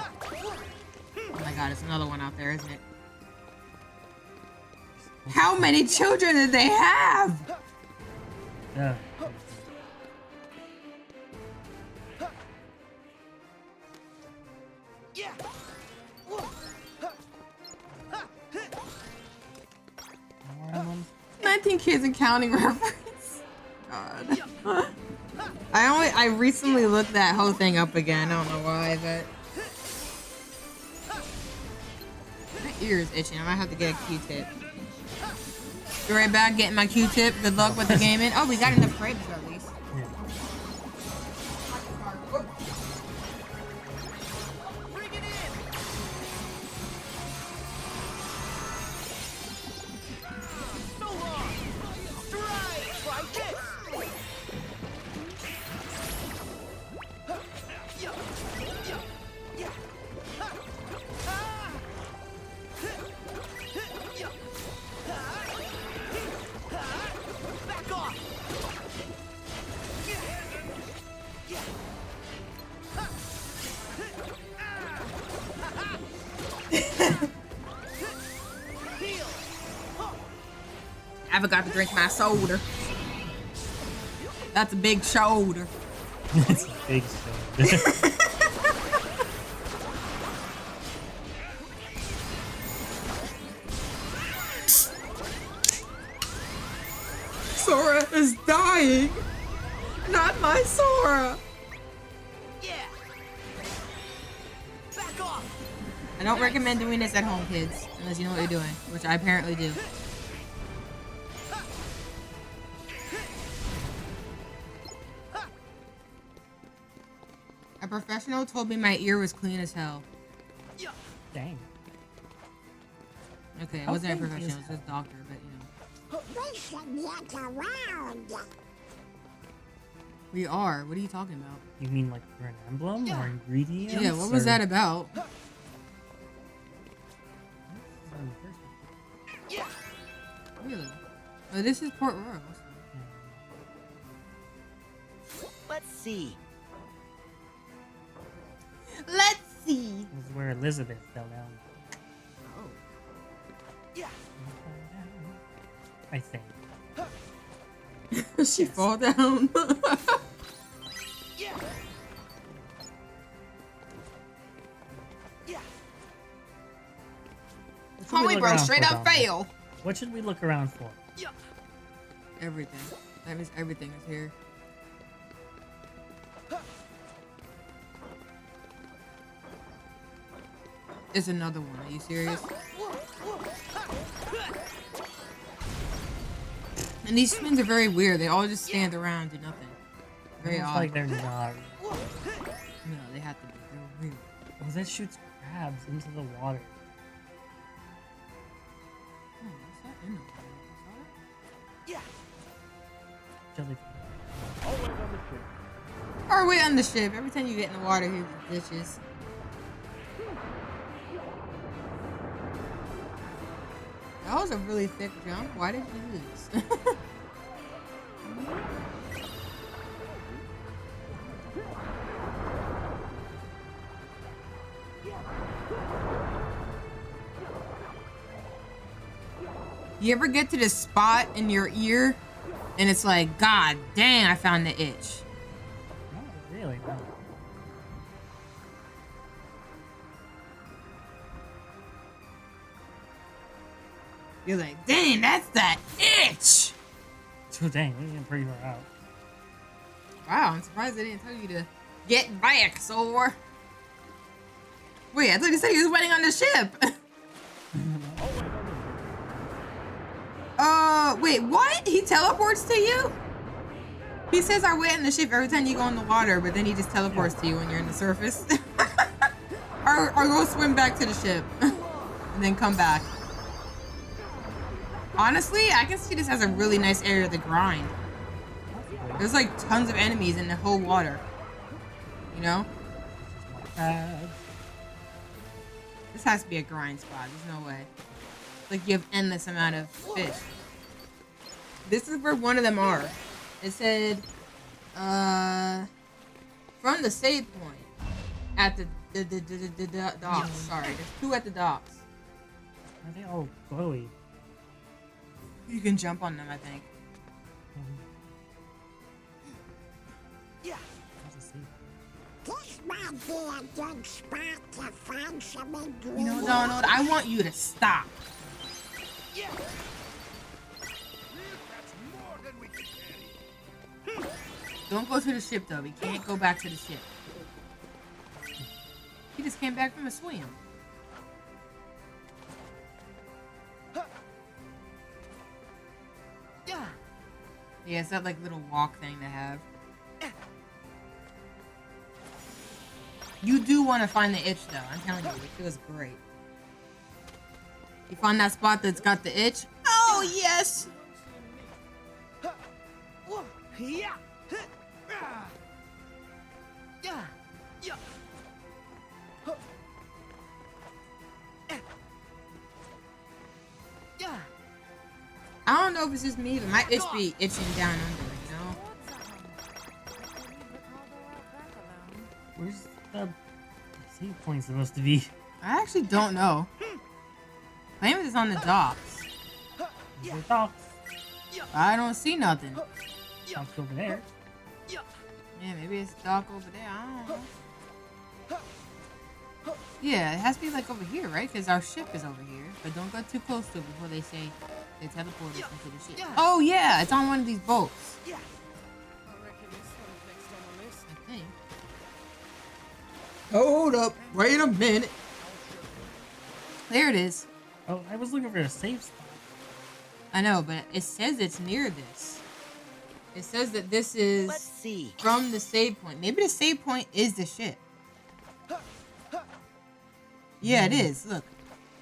Oh my god, it's another one out there, isn't it? How many children did they have? Yeah. More emblems? 19 kids and counting reference. God. I recently looked that whole thing up again. I don't know why, but my ear is itching. I might have to get a Q-tip. Be right back, getting my Q-tip. Good luck with the gaming. Oh, we got enough frames at least. Yeah. I forgot to drink my soda. That's a big shoulder. It's a big show. Sora is dying. Not my Sora. I don't recommend doing this at home, kids, unless you know what you're doing, which I apparently do. A professional told me my ear was clean as hell. Dang. Okay, it How wasn't a clean professional, is it was just a doctor, but you know. We should get around. We are. What are you talking about? You mean like for an emblem or ingredients? Yeah, what was or- that about? Really? Oh, this is Port Royal. Let's see. Let's see. This is where Elizabeth fell down. Oh. I think. She fall down. What should we Homie look bro, around straight for, up Dominic? fail. What should we look around for? Everything. That means everything is here. There's another one. Are you serious? And these spins are very weird. They all just stand around, do nothing. Very It's odd. like they're not. No, they have to be. They're weird. Oh, that shoots crabs into the water. Oh, what's that in the water? Jellyfish. Or wait on the ship. Every time you get in the water, here's the dishes. That was a really thick jump. Why did you lose? You ever get to this spot in your ear and it's like, God dang, I found the itch. Not really, no. You're like, dang, that's that itch. So dang, we didn't pretty far out. Wow, I'm surprised they didn't tell you to get back, Sor. Wait, I thought you said he was waiting on the ship. Wait, what? He teleports to you? He says I wait on the ship every time you go in the water, but then he just teleports to you when you're in the surface. or go swim back to the ship and then come back. Honestly, I can see this as a really nice area to grind. There's like tons of enemies in the whole water. You know? This has to be a grind spot. There's no way. Like you have endless amount of fish. This is where one of them are. It said, from the save point at the docks. Sorry, there's 2 at the docks. Are they all glowy? You can jump on them, I think. This might be a good spot to find some ingredients. You know, Donald, I want you to stop. Don't go to the ship, though. We can't go back to the ship. He just came back from a swim. Yeah, it's that like little walk thing they have. You do want to find the itch, though. I'm telling you, it feels great. You find that spot that's got the itch? Oh, yes! I don't know if it's just me, but my itch be itching down under, you know? Where's the save point supposed to be? I actually don't know. Claim it's on the docks. The docks. I don't see nothing. Docks over there. Yeah, maybe it's dock over there. I don't know. Yeah, it has to be like over here, right? Because our ship is over here. But don't go too close to it before they say they teleport us into the ship. Oh yeah, it's on one of these boats. I think. Hold up. Wait a minute. There it is. Oh, I was looking for a safe spot. I know, but it says it's near this. It says that this is Let's see. from the save point. Maybe the save point is the ship. Yeah, it is. Look.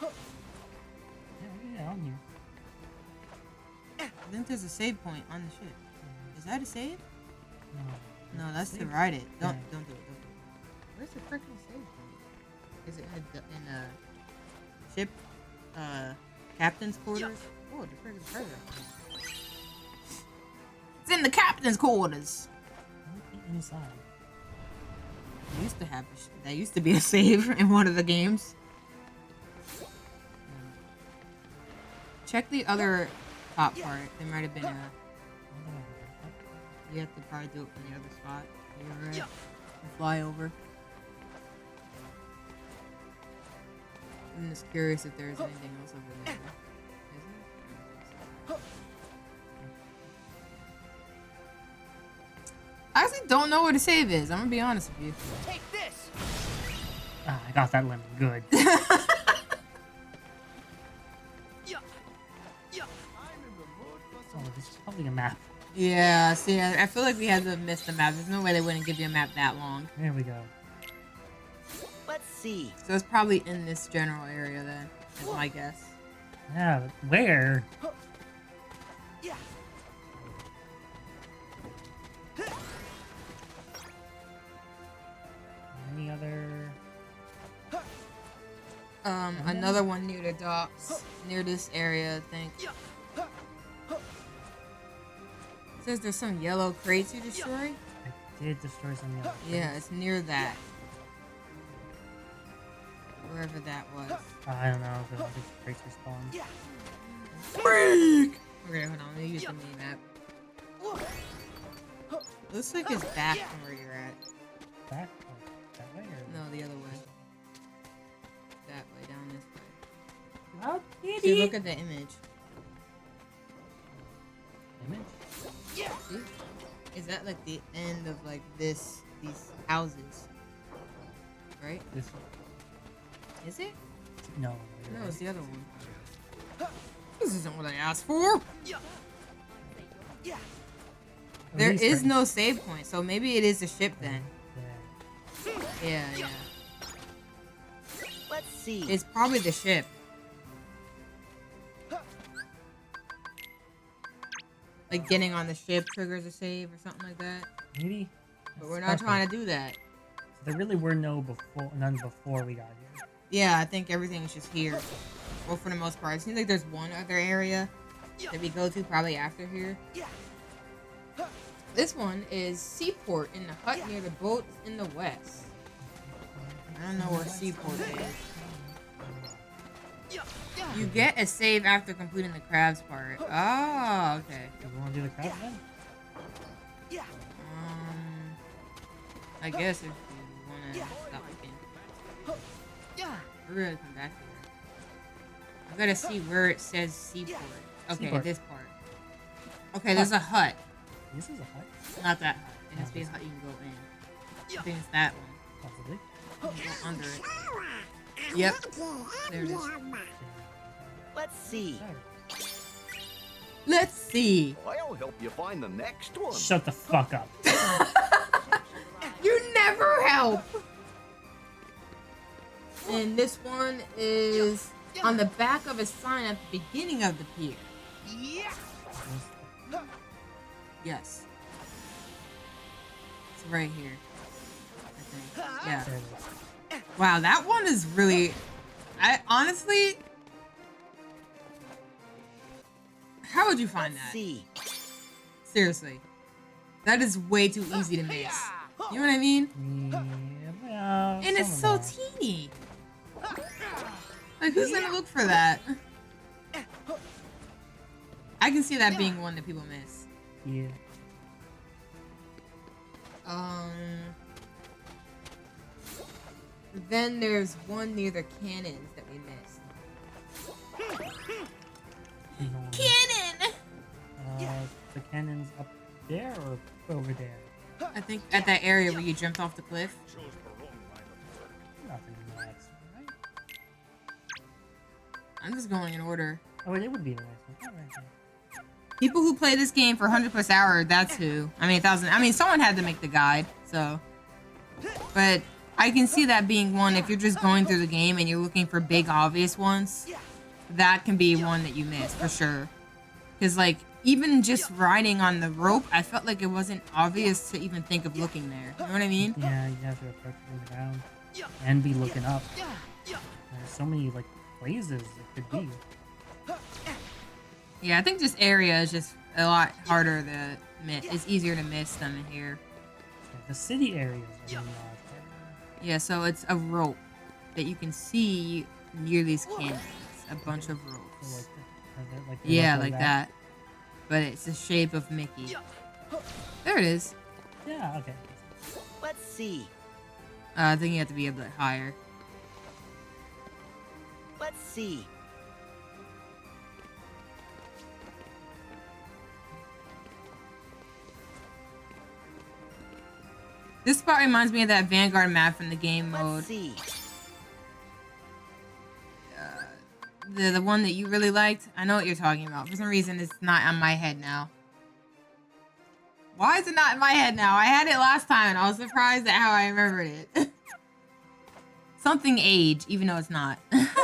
Yeah, on here. I think there's a save point on the ship. Is that a save? No. No, that's to ride it. Don't do it. Don't do it. Where's the freaking save point? Is it in the ship captain's quarters? Oh, the freaking treasure. It's in the captain's quarters. Inside. They used to have that used to be a save in one of the games. Check the other top part. There might have been a. You have to probably do it from the other spot. You're right. And fly over. I'm just curious if there's anything else over there. Is there? don't know where the save is. I'm gonna be honest with you. Take this. Ah, I got that lemon. Good. Oh, this is probably a map. Yeah, see, I feel like we had to miss the map. There's no way they wouldn't give you a map that long. There we go. Let's see. So it's probably in this general area then, is my guess. Yeah, but where? Yeah. Any other? Another one near the docks, near this area, I think. It says there's some yellow crates you destroy. I did destroy some yellow. Yeah, it's near that. Wherever that was. I don't know if all these crates respawn. Freak! Okay, hold on, let me use the mini map. Looks like it's back from where you're at. Back? Oh, that way or? No, the other way. That way, down this way. Oh, See, look at the image. Image? See? Is that like the end of like these houses? Right? This one? Is it? No. No, it's the other one. This isn't what I asked for. There is no save point, so maybe it is a ship then. Yeah. Yeah. Let's see. It's probably the ship. Like getting on the ship triggers a save or something like that. Maybe. But we're not trying to do that. So there really were none before we got here. Yeah, I think everything's just here. Well, for the most part. It seems like there's one other area that we go to probably after here. This one is Seaport in the hut near the boats in the west. I don't know where Seaport is. You get a save after completing the crabs part. Oh, okay. Do we want to do the crabs then? I guess if you want to stop looking. We're gonna come back here. I gotta see where it says Seaport. Okay, Seaport. this part. Okay, there's a hut. This is a hut. Not that hut. It has to be a hut you can go in. I think it's that one. Possibly. You can go under it. Yep. There it is. Let's see. Let's see. I'll help you find the next one. Shut the fuck up. You never help. And this one is on the back of a sign at the beginning of the pier. Yes. It's right here. I think. Yeah. There it is. Wow, that one is really... I honestly... How would you find Let's that? see. Seriously. That is way too easy to miss. You know what I mean? Yeah, And it's so teeny. Like, who's gonna look for that? I can see that being one that people miss. Yeah. Then there's one near the cannons that we missed. Cannon! The cannon's up there or over there? I think at that area where you jumped off the cliff. Nothing nice, right? I'm just going in order. Oh, it would be a nice one. Oh, right there. People who play this game for 100+ hours, that's who. I mean, 1,000. I mean, someone had to make the guide, so. But I can see that being one. If you're just going through the game and you're looking for big, obvious ones, that can be one that you miss for sure. Because, like, even just riding on the rope, I felt like it wasn't obvious to even think of looking there. You know what I mean? Yeah, you have to approach from the ground and be looking up. There's so many like places it could be. Yeah, I think this area is just a lot harder to miss. It's easier to miss than in here. The city areas are really large. Yeah, so it's a rope that you can see near these cannons. A bunch of So ropes. like Yeah, look like that. But it's the shape of Mickey. There it is. Yeah, okay. Let's see. I think you have to be a bit higher. Let's see. This spot reminds me of that Vanguard map from the game mode. Let's see. The one that you really liked. I know what you're talking about. For some reason, it's not on my head now. Why is it not in my head now? I had it last time, and I was surprised at how I remembered it. Something age, even though it's not.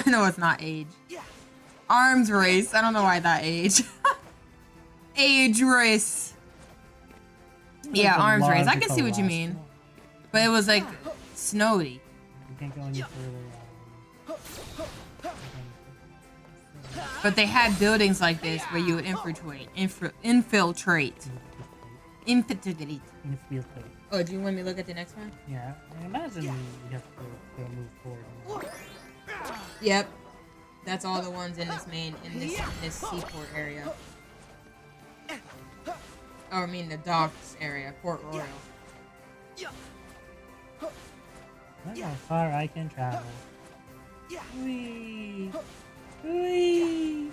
No, it's not age. Arms race. I don't know why that age. Age race. Yeah, arms race. I can see what you mean. But it was like snowy. You can't go any further. But they had buildings like this where you would infiltrate. Infiltrate. Oh, do you want me to look at the next one? Yeah, I imagine you have to move forward. Yep. That's all the ones in this seaport area. Oh, I mean the docks area, Port Royal. Look how far I can travel. Whee! Whee!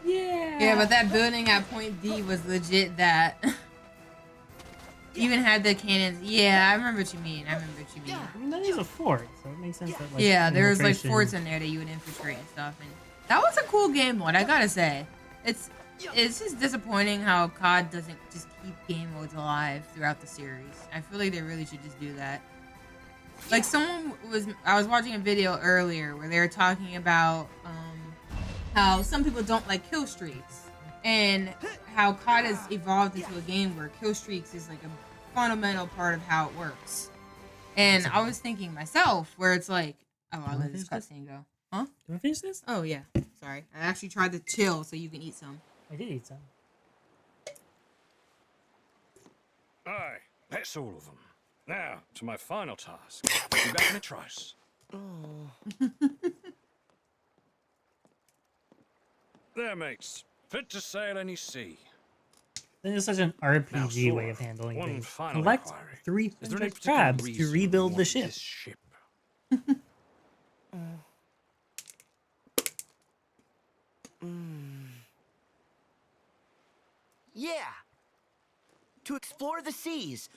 Yeah! Yeah, but that building at Point D was legit that. Even had the cannons. Yeah, I remember what you mean. I mean, that is a fort, so it makes sense that, like, yeah, there's like infiltration- forts in there that you would infiltrate and stuff, and that was a cool game mode. I gotta say, it's just disappointing how COD doesn't just keep game modes alive throughout the series. I feel like they really should just do that. Like I was watching a video earlier where they were talking about how some people don't like kill streaks, and how COD has evolved into a game where kill streaks is like a fundamental part of how it works. And I was thinking myself, where it's like, oh, I'll let this cutscene go. Huh? Do I finish this? Oh yeah. Sorry, I actually tried to chill so you can eat some. I did eat some. Aye, that's all of them. Now, to my final task. Be back in a trice. Oh. There, mates. Fit to sail any sea. This is such an RPG Now, way of handling one things. final Collect inquiry. 300 Is there any particular crabs to reason you rebuild the want ship. this ship? Yeah. To explore the seas.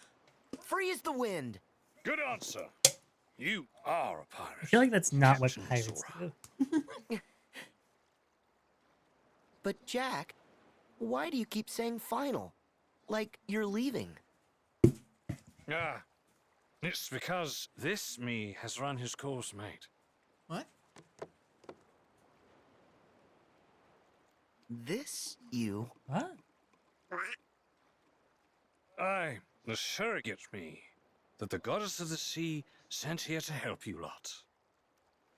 Free as the wind. Good answer. You are a pirate. I feel like that's not what Captain pirates Sora. do. But Jack, why do you keep saying final? Like you're leaving. Ah, it's because this me has run his course, mate. What? This you? What? Aye, the surrogate me that the goddess of the sea sent here to help you lot.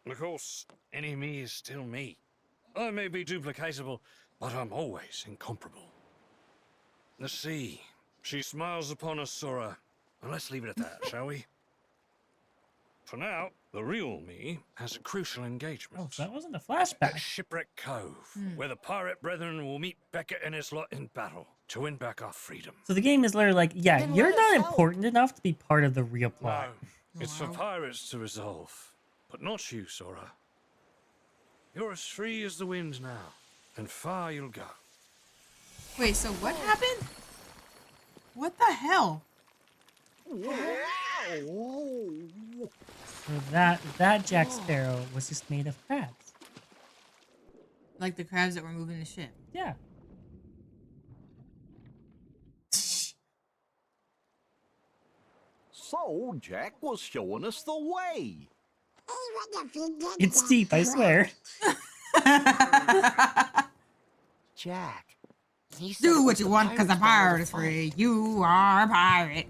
And of course, any me is still me. I may be duplicatable, but I'm always incomparable. The sea, she smiles upon us, Sora. And let's leave it at that, shall we? For now, the real me has a crucial engagement. Oh, so that wasn't a At flashback. Shipwreck Cove, where the pirate brethren will meet Beckett and his lot in battle to win back our freedom. So the game is literally like, yeah, Then you're let not us help. important enough to be part of the real No, plot. it's for Wow. pirates to resolve, but not you, Sora. You're as free as the wind now, and far you'll go. Wait, so what happened? What the hell? So that Jack Sparrow was just made of crabs. Like the crabs that were moving the ship. Yeah. So, Jack was showing us the way. Even if you didn't It's deep, I swear. Jack. He said it Do what was you the want because the pirates' battle pirate to is fight. free. You are a pirate.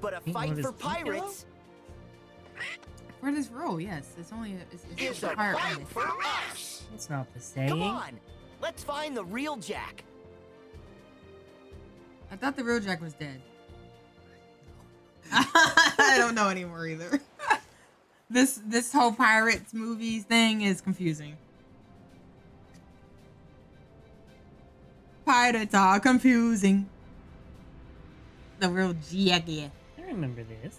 But a Paint one fight of his for teeth yellow? pirates For this role, yes. It's only it's is a a pirate fight race. for us. That's not the saying. Come on. Let's find the real Jack. I thought the real Jack was dead. I don't know anymore either. This whole pirates movies thing is confusing. Pirates are confusing. The real Jack. I remember this.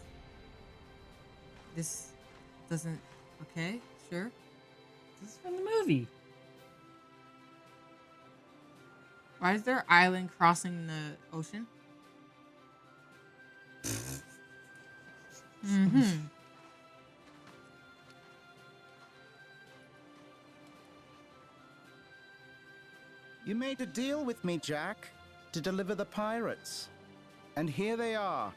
This doesn't Okay, sure. This is from the movie. Why is there island crossing the ocean? Mm-hmm. You made a deal with me, Jack, to deliver the pirates. And here they are.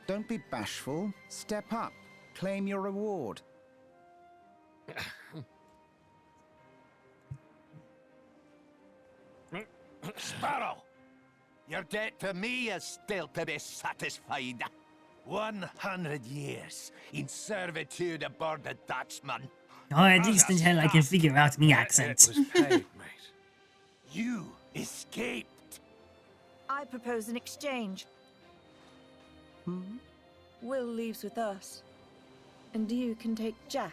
Don't be bashful. Step up. Claim your reward. Sparrow! Your debt to me is still to be satisfied. 100 years in servitude aboard the Dutchman. Oh, at least until I can figure out me accent. It was paid, mate. You escaped. I propose an exchange. Will leaves with us, and you can take Jack.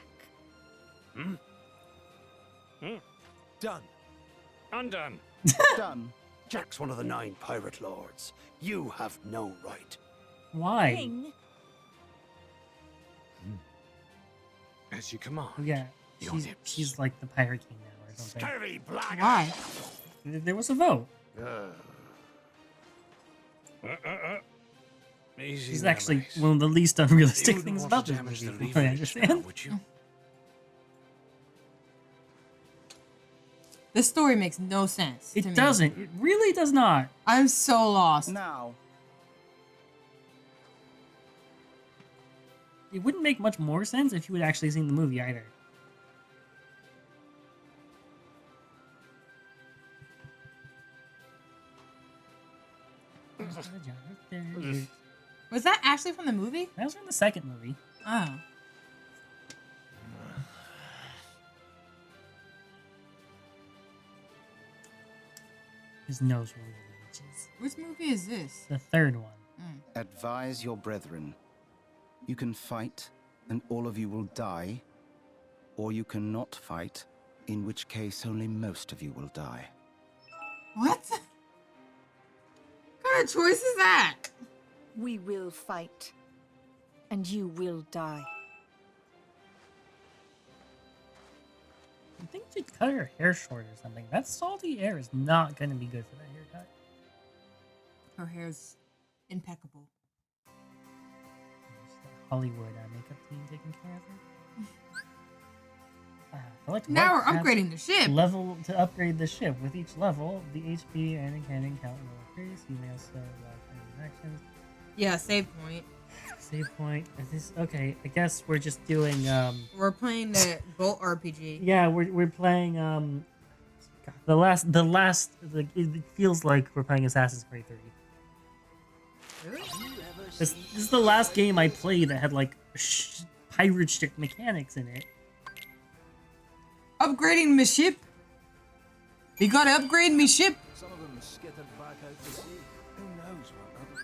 Done. Undone. Done. Jack's one of the 9 pirate lords. You have no right. Why? King, As you command. Yeah, Your she's, nips. she's like the Pirate King now or something. Scurvy blackguard. Why? There was a vote. Easy She's there, actually mate. one of the least You unrealistic wouldn't things want about to this damage movie, the from what I leverage now, understand. would you? This story makes no sense. to It me. doesn't. It really does not. I'm so lost. Now, It wouldn't make much more sense if you had actually seen the movie either. Was that actually from the movie? That was from the second movie. Oh. His nose really itches. Which movie is this? The third one. advise your brethren. You can fight, and all of you will die, or you cannot fight, in which case only most of you will die. What? What kind of choice is that? we will fight, and you will die. I think she cut her hair short or something. That salty hair is not going to be good for that haircut. Her hair's impeccable. It's the Hollywood makeup team taking care of her. Select Now what we're upgrading the ship. level to upgrade the ship. With each level, the HP and cannon count will increase. You may also lock any actions. Yeah, save point. Save point. Is this okay? I guess we're just doing We're playing the Bolt RPG. yeah, we're playing God, it feels like we're playing Assassin's Creed 3. Really? This is the last game I played that had like pirate ship mechanics in it. Upgrading my ship. We gotta upgrade me ship. Some of them skittered back out to sea. Who knows what other...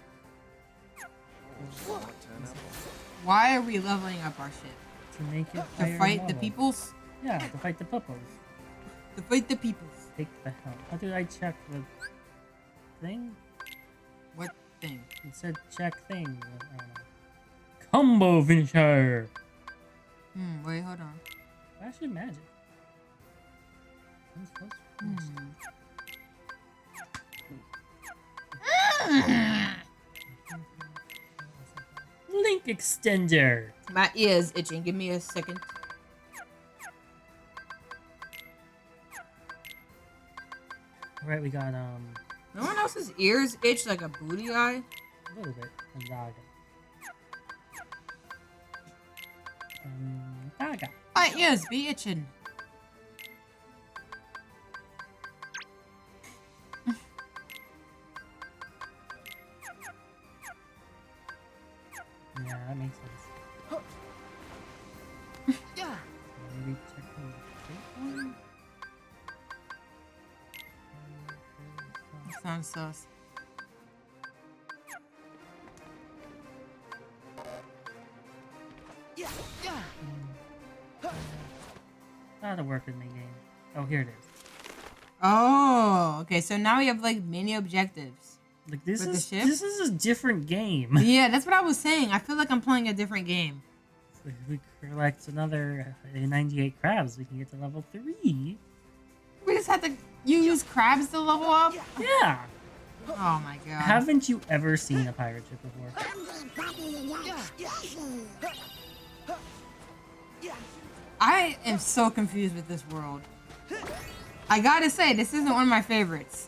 Why are we leveling up our ship? To make it To higher fight the level. peoples? Yeah, to fight the puppos. To fight the peoples. Take the helm. How did I check the thing? What thing? It said check thing. I don't know. Combo finisher. Wait, hold on. Actually, magic. Link extender. My ear's itching. Give me a second. Alright, we got No one else's ears itch like a booty eye? a little bit. Daga. Daga. My ears be itching. Yeah, that makes sense. Yeah. Maybe check the big one. That sounds sus. That'll work with my game. Oh, here it is. Oh, okay. So now we have like mini objectives. Like this With the is ship? this is a different game. Yeah, that's what I was saying. I feel like I'm playing a different game. If we collect another 98 crabs, we can get to level 3. We just have to use crabs to level up? Yeah. Oh my god. Haven't you ever seen a pirate ship before? I am so confused with this world. I gotta say, this isn't one of my favorites.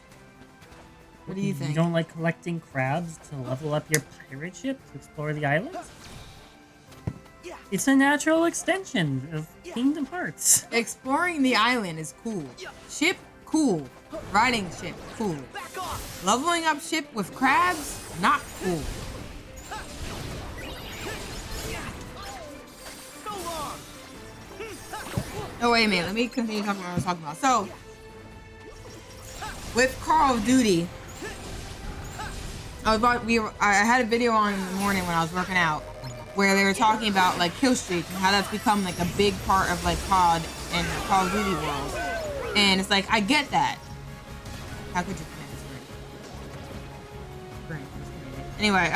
What do you think? You don't like collecting crabs to level up your pirate ship to explore the islands? It's a natural extension of Kingdom Hearts. Exploring the island is cool. Ship, cool. Riding ship, cool. Leveling up ship with crabs, not cool. Oh, wait a minute. Let me continue talking about what I was talking about. So, with Call of Duty, I had a video on in the morning when I was working out where they were talking about like kill streaks and how that's become like a big part of like COD and the Call of Duty world. And it's like, I get that. How could you commit this? Anyway,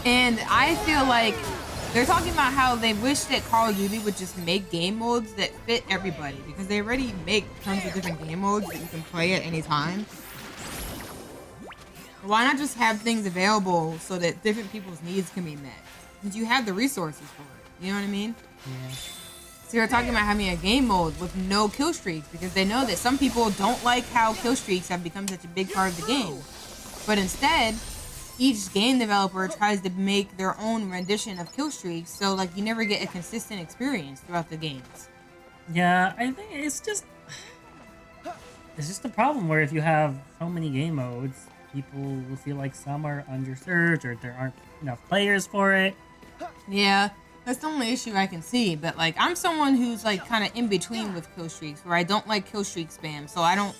and I feel like they're talking about how they wish that Call of Duty would just make game modes that fit everybody because they already make tons of different game modes that you can play at any time. Why not just have things available so that different people's needs can be met? Because you have the resources for it. You know what I mean? Yeah. So they're talking about having a game mode with no kill streaks because they know that some people don't like how kill streaks have become such a big part of the game. But instead, each game developer tries to make their own rendition of kill streaks, so like you never get a consistent experience throughout the games. Yeah, I think it's just a problem where if you have so many game modes, people will feel like some are underserved or there aren't enough players for it. Yeah, that's the only issue I can see. But like, I'm someone who's like kind of in between with kill streaks, where I don't like kill streak spam, so I don't.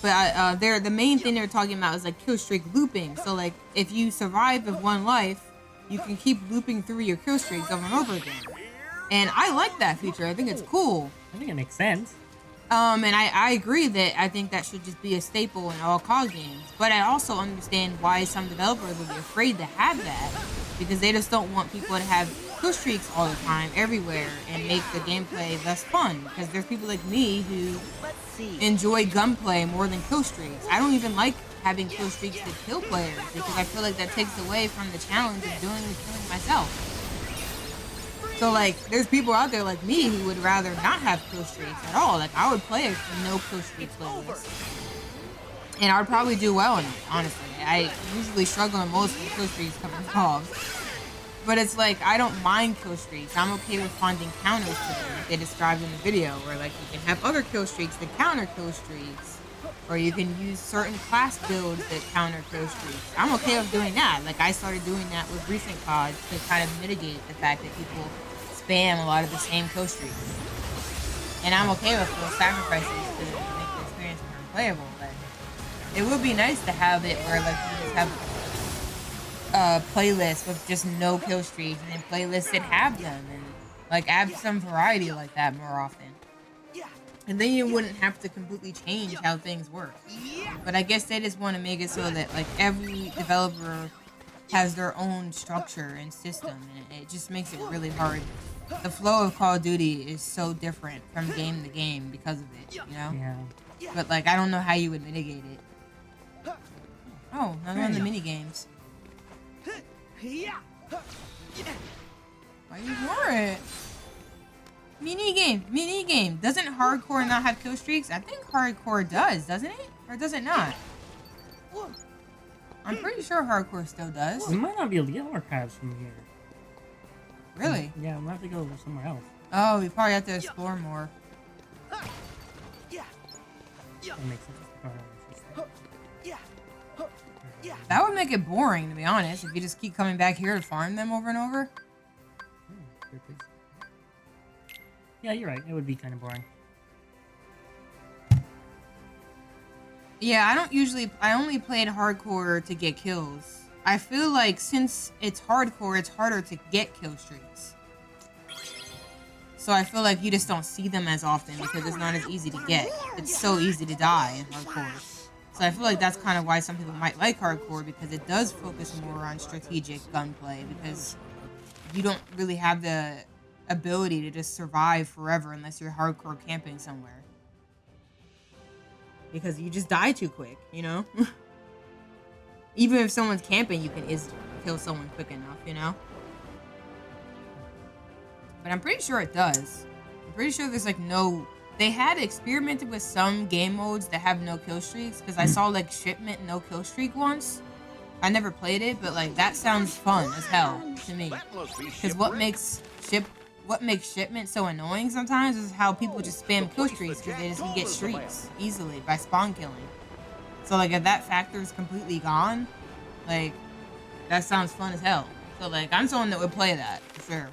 But the main thing they're talking about is like kill streak looping. So like, if you survive with one life, you can keep looping through your kill streaks over and over again. And I like that feature. I think it's cool. I think it makes sense. And I agree that I think that should just be a staple in all COD games. But I also understand why some developers would be afraid to have that, because they just don't want people to have kill streaks all the time, everywhere, and make the gameplay less fun. Because there's people like me who enjoy gunplay more than kill streaks. I don't even like having kill streaks to kill players, because I feel like that takes away from the challenge of doing the killing myself. So, like, there's people out there like me who would rather not have kill streaks at all. Like, I would play a no kill streak playlist. And I would probably do well in it, honestly. I usually struggle in most when kill streaks come involved. But it's like, I don't mind kill streaks. I'm okay with finding counters to them, like they described in the video, where, like, you can have other kill streaks that counter kill streaks. Or you can use certain class builds that counter kill streaks. I'm okay with doing that. Like, I started doing that with recent CODs to kind of mitigate the fact that people spam a lot of the same kill streaks. And I'm okay with those sacrifices to make the experience more playable. But it would be nice to have it where, like, you just have playlists with just no kill streaks, and then playlists that have them, and like add some variety like that more often. And then you wouldn't have to completely change how things work. But I guess they just want to make it so that like every developer has their own structure and system, and it just makes it really hard. The flow of Call of Duty is so different from game to game because of it, you know? Yeah. But like, I don't know how you would mitigate it. Oh, another one of the mini games. Why you ignore it? Mini game. Doesn't hardcore not have kill streaks? I think hardcore does, doesn't it? Or does it not? I'm pretty sure hardcore still does. We might not be able to get more crabs from here. Really? Yeah, we'll have to go somewhere else. Oh, we probably have to explore more. That makes sense. That would make it boring, to be honest, if you just keep coming back here to farm them over and over. Yeah, you're right. It would be kind of boring. Yeah, I only played hardcore to get kills. I feel like since it's hardcore, it's harder to get kill streaks. So I feel like you just don't see them as often because it's not as easy to get. It's so easy to die in hardcore. So I feel like that's kind of why some people might like hardcore, because it does focus more on strategic gunplay, because you don't really have the ability to just survive forever unless you're hardcore camping somewhere. Because you just die too quick, you know? Even if someone's camping, you can kill someone quick enough, you know? But I'm pretty sure it does. I'm pretty sure there's like no... They had experimented with some game modes that have no kill streaks, because I saw like Shipment no kill streak once. I never played it, but like that sounds fun as hell to me. Because what makes Shipment so annoying sometimes is how people just spam kill streaks because they just can get streaks easily by spawn killing. So like if that factor is completely gone, like that sounds fun as hell. So like I'm someone that would play that for sure.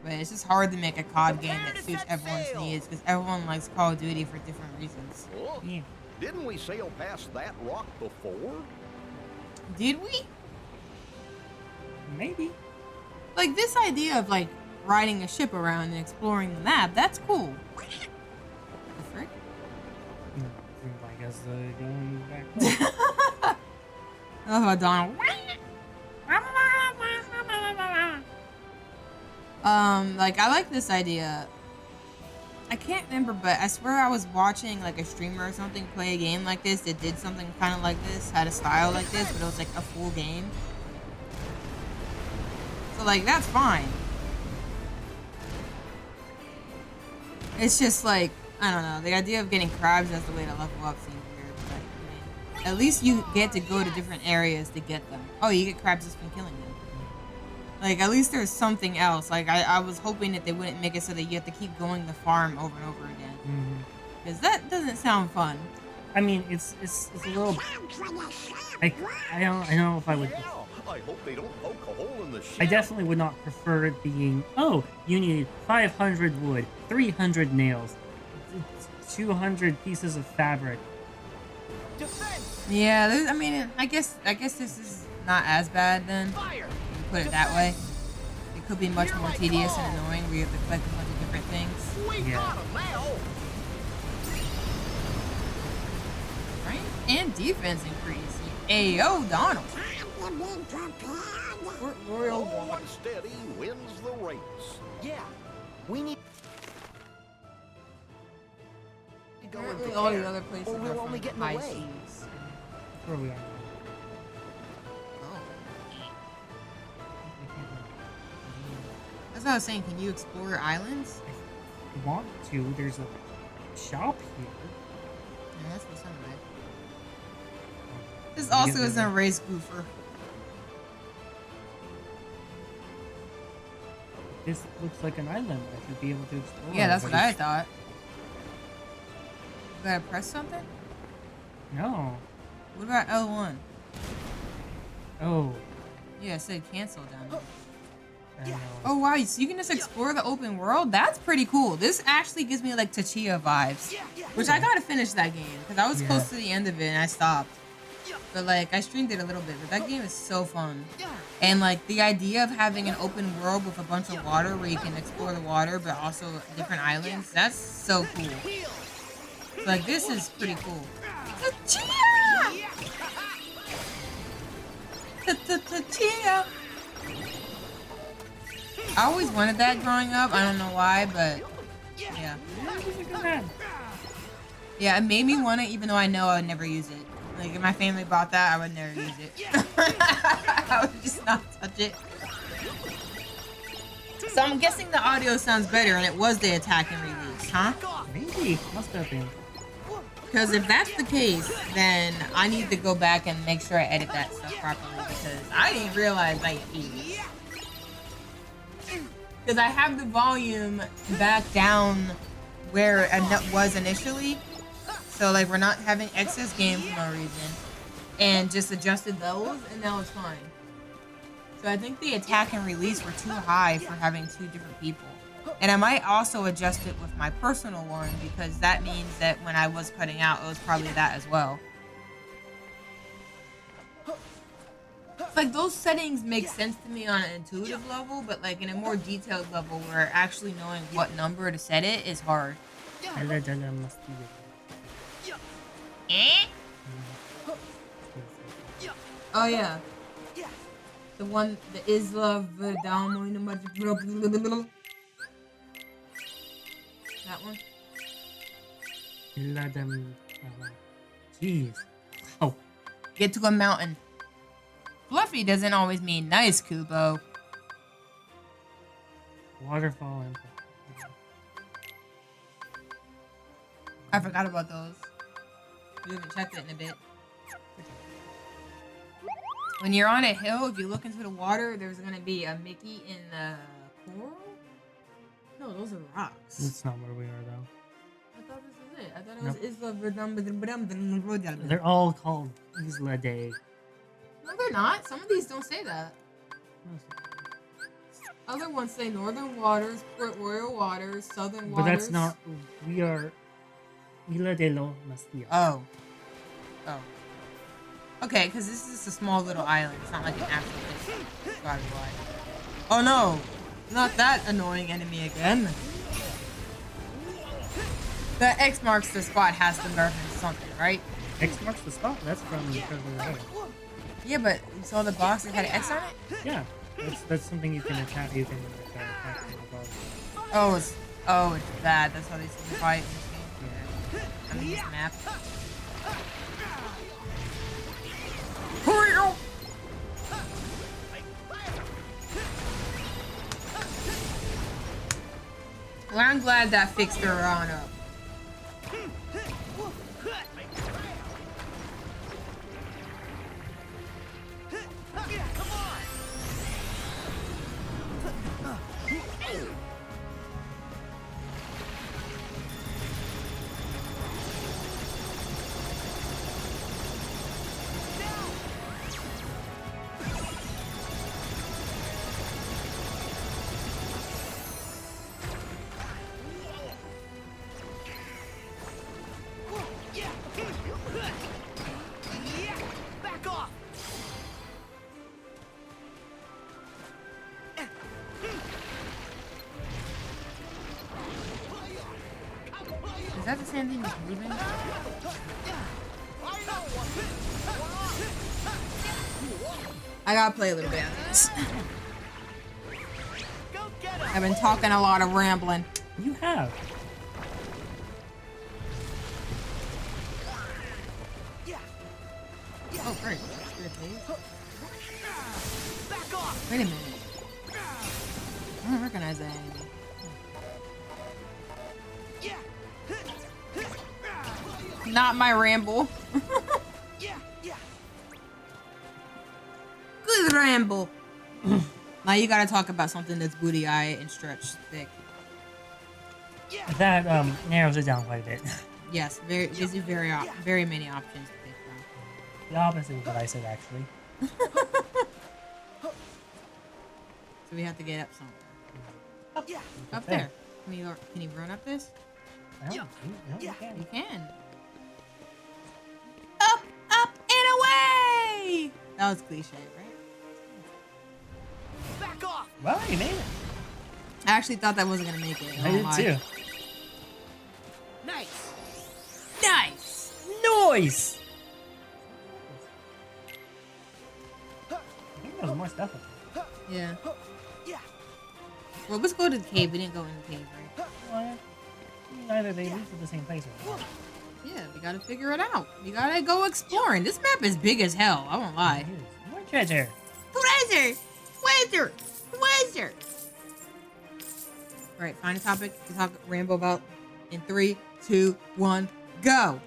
But it's just hard to make a COD game that suits everyone's needs because everyone likes Call of Duty for different reasons. Look, Yeah. didn't we sail past that rock before? Did we? Maybe. Like this idea of like riding a ship around and exploring the map, that's cool. The frick? I guess going back. I love how Donald. Like I like this idea. I can't remember, but I swear I was watching like a streamer or something play a game like this that did something kind of like this, had a style like this, but it was like a full game. So like that's fine. It's just like, I don't know, the idea of getting crabs as the way to level up seems weird. But, I mean, at least you get to go to different areas to get them. Oh, you get crabs just from killing them. Like, at least there's something else. Like, I was hoping that they wouldn't make it so that you have to keep going the farm over and over again. Because that doesn't sound fun. I mean, it's a little... I don't know if I would... I hope they don't poke a hole in the ship. I definitely would not prefer it being, oh, you need 500 wood, 300 nails, 200 pieces of fabric. Yeah, I mean, I guess this is not as bad then. Put it that way. It could be much more tedious and annoying where you have to collect a bunch of different things. Yeah. Right? And defense increase. Ayo, Donald. Royal one steady wins the race. Yeah, we need to go and Apparently all the other prepare, places or are we'll only from get in the high way. seas. Where are we at? That's what I was saying. Can you explore islands? I want to. There's a shop here. Yeah, that's what's anyway. This also isn't a race goofer. This looks like an island I should be able to explore. Yeah, that's what I thought. You gotta press something? No. What about L1? Oh. Yeah, it said cancel down there. I don't know. Oh wow, so you can just explore the open world? That's pretty cool. This actually gives me like Tachia vibes. Which I gotta finish that game, because I was close to the end of it and I stopped. But like, I streamed it a little bit, but that game is so fun. And like, the idea of having an open world with a bunch of water where you can explore the water, but also different islands, that's so cool. So like, this is pretty cool. Tachia! Tachia! I always wanted that growing up. I don't know why, but yeah. Yeah, it made me want it, even though I know I would never use it. Like, if my family bought that, I would never use it. I would just not touch it. So I'm guessing the audio sounds better, and it was the attack and release, huh? Maybe. Must have been. Because if that's the case, then I need to go back and make sure I edit that stuff properly, because I didn't realize I used. Because I have the volume back down where it was initially. So like we're not having excess gain for no reason. And just adjusted those and now it's fine. So I think the attack and release were too high for having two different people. And I might also adjust it with my personal one because that means that when I was cutting out, it was probably that as well. Like those settings make sense to me on an intuitive level, but like in a more detailed level where actually knowing what number to set it is hard. Eh? Oh yeah. The one, the Isla Verdamo. That one? Jeez. Oh. Get to a mountain. Fluffy doesn't always mean nice, Kubo. Waterfall and... I forgot about those. We haven't checked it in a bit. When you're on a hill, if you look into the water, there's gonna be a Mickey in the coral? No, those are rocks. That's not where we are, though. I thought this was it. I thought it was Isla Verdam. They're all called Isla de... No, they're not. Some of these don't say that. Other ones say Northern Waters, Port Royal Waters, Southern Waters. But that's not... We are... Isla de lo Mastillo. Oh. Oh. Okay, because this is just a small little island. It's not like an actual place. Oh no! Not that annoying enemy again. The X marks the spot has to nerf in something, right? X marks the spot? That's from further away. Yeah, but you saw the box that had an X on it? Yeah. That's something you can attack. You can attack from above. Oh, it's bad. That's how they simplify it in this game. Yeah. I mean, this map. Well, I'm glad that fixed her on up. Is that the same thing as moving? I gotta play a little bit of this. I've been talking a lot of rambling. You have. Oh, great. Wait a minute. I don't recognize that enemy. Not my ramble. Good ramble. Now you gotta talk about something that's booty eye and stretched thick. That narrows it down quite a bit. Yes, gives you very many options to pick from. The opposite of what I said, actually. So we have to get up somewhere. Up there. Can you run up this? No, you can. You can. Up, up, and away! That was cliche, right? Back off! Well, you made it. I actually thought that wasn't gonna make it. I did too. Nice! Nice! Noise! I think there was more stuff up there. Yeah. Well, let's go to the cave. We didn't go in the cave, right? Well, neither they lead to the same place. Yeah, we gotta figure it out. We gotta go exploring. This map is big as hell. I won't lie. More treasure. Treasure! Treasure! Treasure! Alright, find a topic to talk ramble about in 3, 2, 1, go!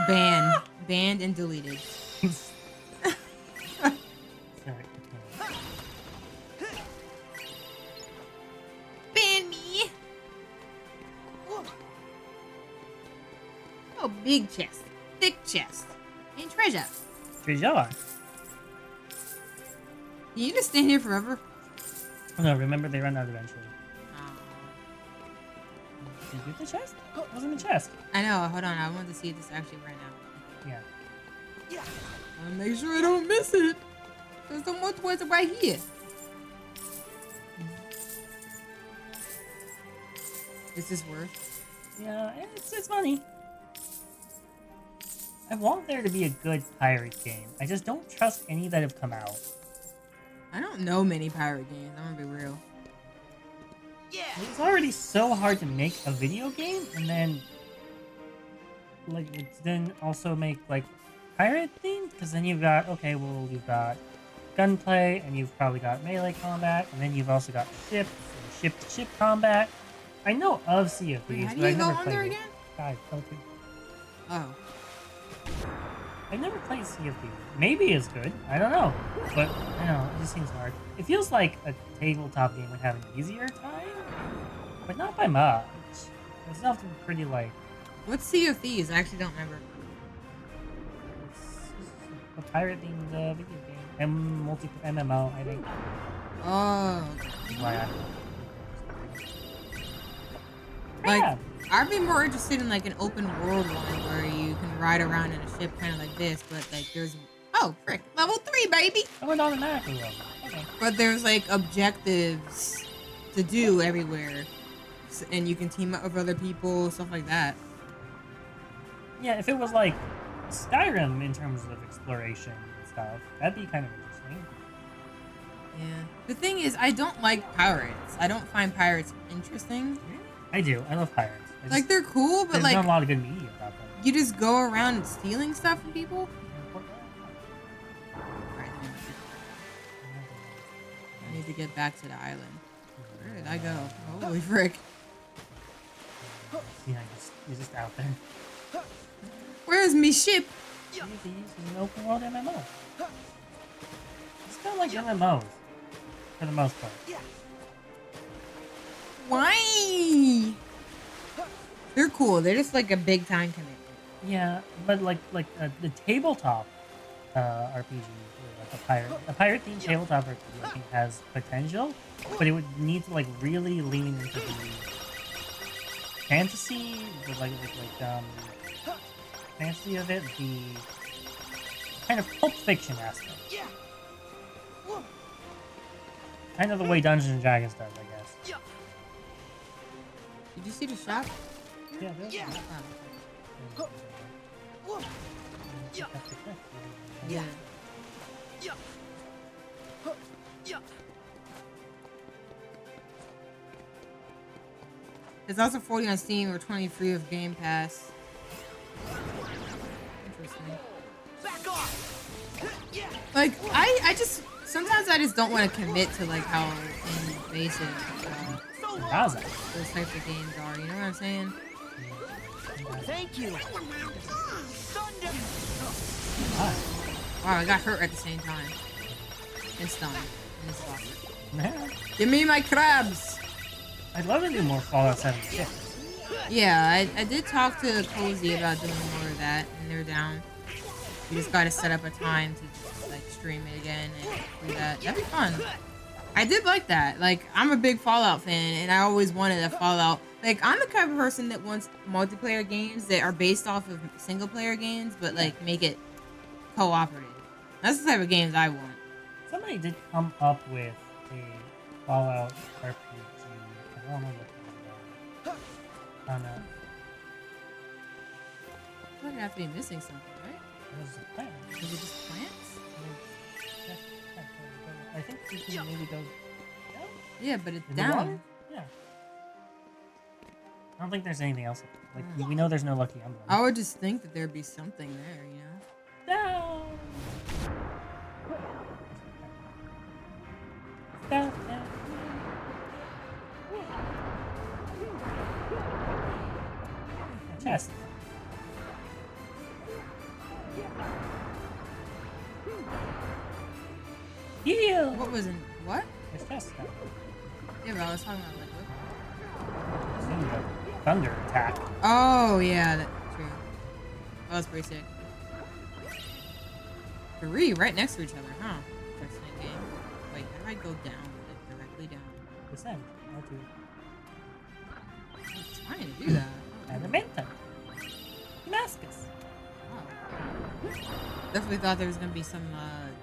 Banned and deleted. Ban me! Oh, big chest, thick chest, and treasure. Treasure. Can you just stand here forever? Oh no, remember they run out eventually. Did you get the chest? Oh, it wasn't a chest. I know, hold on, I wanted to see if this actually ran out. Yeah. I wanna make sure I don't miss it. There's some more toys right here. Is this worth? Yeah, it's money. I want there to be a good pirate game. I just don't trust any that have come out. I don't know many pirate games. I'm gonna be real. It's already so hard to make a video game, and then also make like pirate themed, because then you've got you've got gunplay, and you've probably got melee combat, and then you've also got ships and ship-to-ship combat. I know of Sea of Thieves, How do but you I've go never on played there it. again? God, filter. Oh. I've never played Sea of Thieves. Maybe it's good. I don't know. But, I don't know, it just seems hard. It feels like a tabletop game would have an easier time, but not by much. It's often pretty, like... What's Sea of Thieves? I actually don't remember. It's a pirate-themed video game. MMO, I think. Oh. That's why Like, I'd be more interested in like an open world one where you can ride around in a ship kind of like this, but like there's frick, level 3, baby. I went automatically level. Okay. But there's like objectives to do everywhere, and you can team up with other people, stuff like that. Yeah, if it was like Skyrim in terms of exploration and stuff, that'd be kind of interesting. Yeah. The thing is, I don't like pirates. I don't find pirates interesting. I do. I love pirates. Like, they're cool, but there's like... not a lot of good media about them. You just go around stealing stuff from people? Alright, I need to get back to the island. Where did I go? Holy frick. Yeah, you're just out there. Where's me ship? These is an open world MMO. It's kind of like MMOs, for the most part. Why? They're cool. They're just like a big time commitment. Yeah, but like the tabletop RPG, like a pirate themed tabletop RPG, I think has potential, but it would need to like really lean into the fantasy, fantasy of it, the kind of Pulp Fiction aspect. Kind of the way Dungeons and Dragons does, I guess. Did you see the shop? Yeah, there's Yeah. It's also 40 on Steam or 20 free with Game Pass. Interesting. Back off. Like I just sometimes I just don't want to commit to like how invasive those types of games are. You know what I'm saying? Thank you. Wow, I got hurt at the same time. And stunned. And give me my crabs! I'd love to do more Fallout 76. Yeah, I did talk to Cozy about doing more of that, and they're down. We just gotta set up a time to just, like, stream it again and do that. That'd be fun. I did like that. Like, I'm a big Fallout fan, and I always wanted a Fallout. Like, I'm the kind of person that wants multiplayer games that are based off of single-player games, but, like, make it cooperative. That's the type of games I want. Somebody did come up with a Fallout RPG. I don't know what it was. I don't know. I would have to be missing something, right? It was a plant. Is it just plants? I think we can maybe go down? Yeah, but it's In the down. water? Yeah. I don't think there's anything else. Like, we know there's no lucky emblem. I would just think that there'd be something there, you know? Down! Down, down. A chest. Heal! What was in what? It's chest down. Yeah, but I was talking about like what? It's in the thunder attack. Oh yeah, that's true. That was pretty sick. 3 right next to each other, huh? Interesting game. Wait, how do I go down? Like directly down? Descend. I'm trying to do that. Adamantine. Damascus. Oh. Definitely thought there was gonna be some like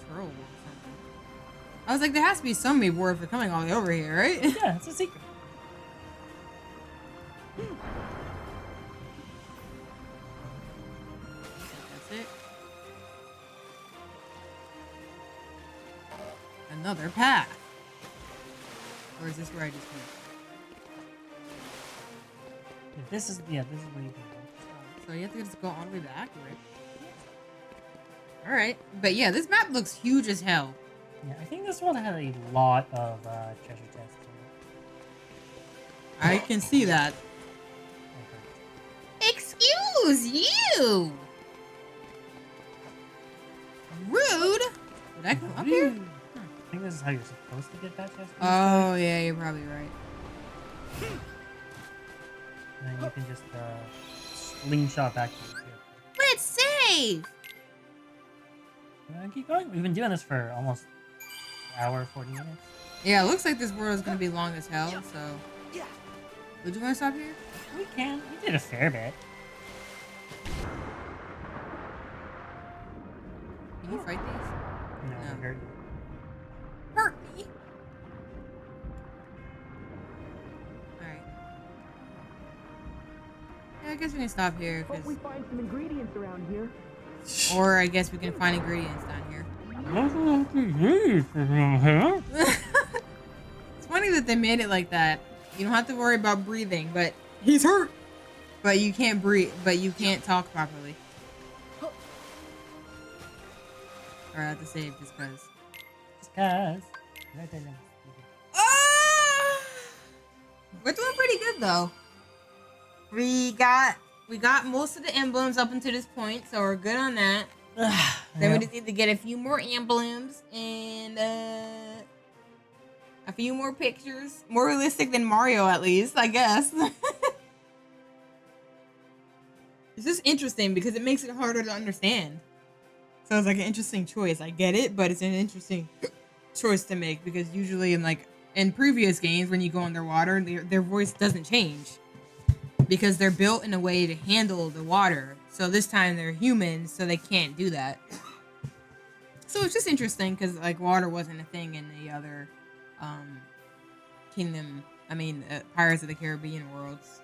troll or something. I was like, there has to be some reward for coming all the way over here, right? Yeah, it's a secret. Another path. Or is this where I just went? This is where you can go. So you have to just go all the way back, right? Alright. But yeah, this map looks huge as hell. Yeah, I think this world had a lot of treasure chests in it. I can see that. Okay. Excuse you! Rude! Did I come up here? I think this is how you're supposed to get that chest. Oh, yeah, you're probably right. And then you can just slingshot back to the ship. Let's save! Keep going. We've been doing this for almost an hour, 40 minutes. Yeah, it looks like this world is going to be long as hell, so... Would you want to stop here? We can. We did a fair bit. Can you fight these? No, we hurt. Hurt me? Alright. Yeah, I guess we can stop here, Hope we find some ingredients around here. Or I guess we can find ingredients down here. It's funny that they made it like that. You don't have to worry about breathing, but he's hurt. But you can't breathe, but you can't talk properly. Or I have to save just cause. Just cause. We're doing pretty good though. We got most of the emblems up until this point, so we're good on that. Then we just need to get a few more emblems and a few more pictures. More realistic than Mario, at least, I guess. It's just interesting because it makes it harder to understand. So it's like an interesting choice. I get it, but it's an interesting choice to make because usually in previous games when you go underwater, their voice doesn't change because they're built in a way to handle the water. So this time they're humans, so they can't do that. So it's just interesting because like water wasn't a thing in the other Pirates of the Caribbean worlds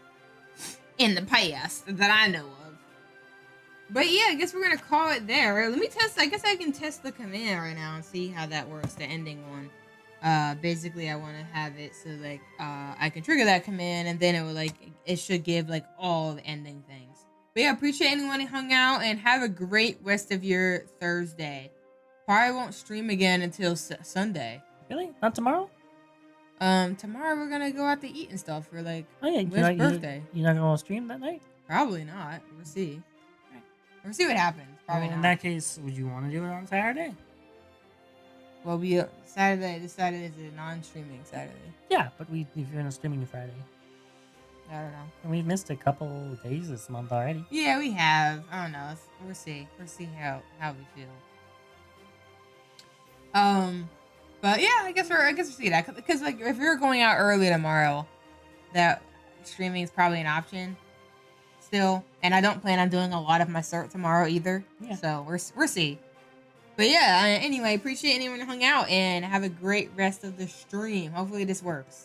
in the past that I know of. But yeah, I guess we're gonna call it there. Let me test. I guess I can test the command right now and see how that works. The ending one. Basically, I want to have it so like I can trigger that command, and then it should give like all the ending things. But yeah, appreciate anyone who hung out, and have a great rest of your Thursday. Probably won't stream again until Sunday. Really? Not tomorrow? Tomorrow we're gonna go out to eat and stuff for like Wiz's birthday. You're not gonna stream that night? Probably not. We'll see. We'll see what happens. Probably in not. that case, would you want to do it on Saturday? Well, Saturday. This Saturday is a non-streaming Saturday. Yeah, but if you're not streaming Friday. I don't know. And we've missed a couple days this month already. Yeah, we have. I don't know. We'll see. We'll see how we feel. But yeah, I guess we'll see that because like if we're going out early tomorrow, that streaming is probably an option. Still, and I don't plan on doing a lot of my cert tomorrow either. Yeah. So we'll see. But yeah, anyway, appreciate anyone who hung out and have a great rest of the stream. Hopefully this works.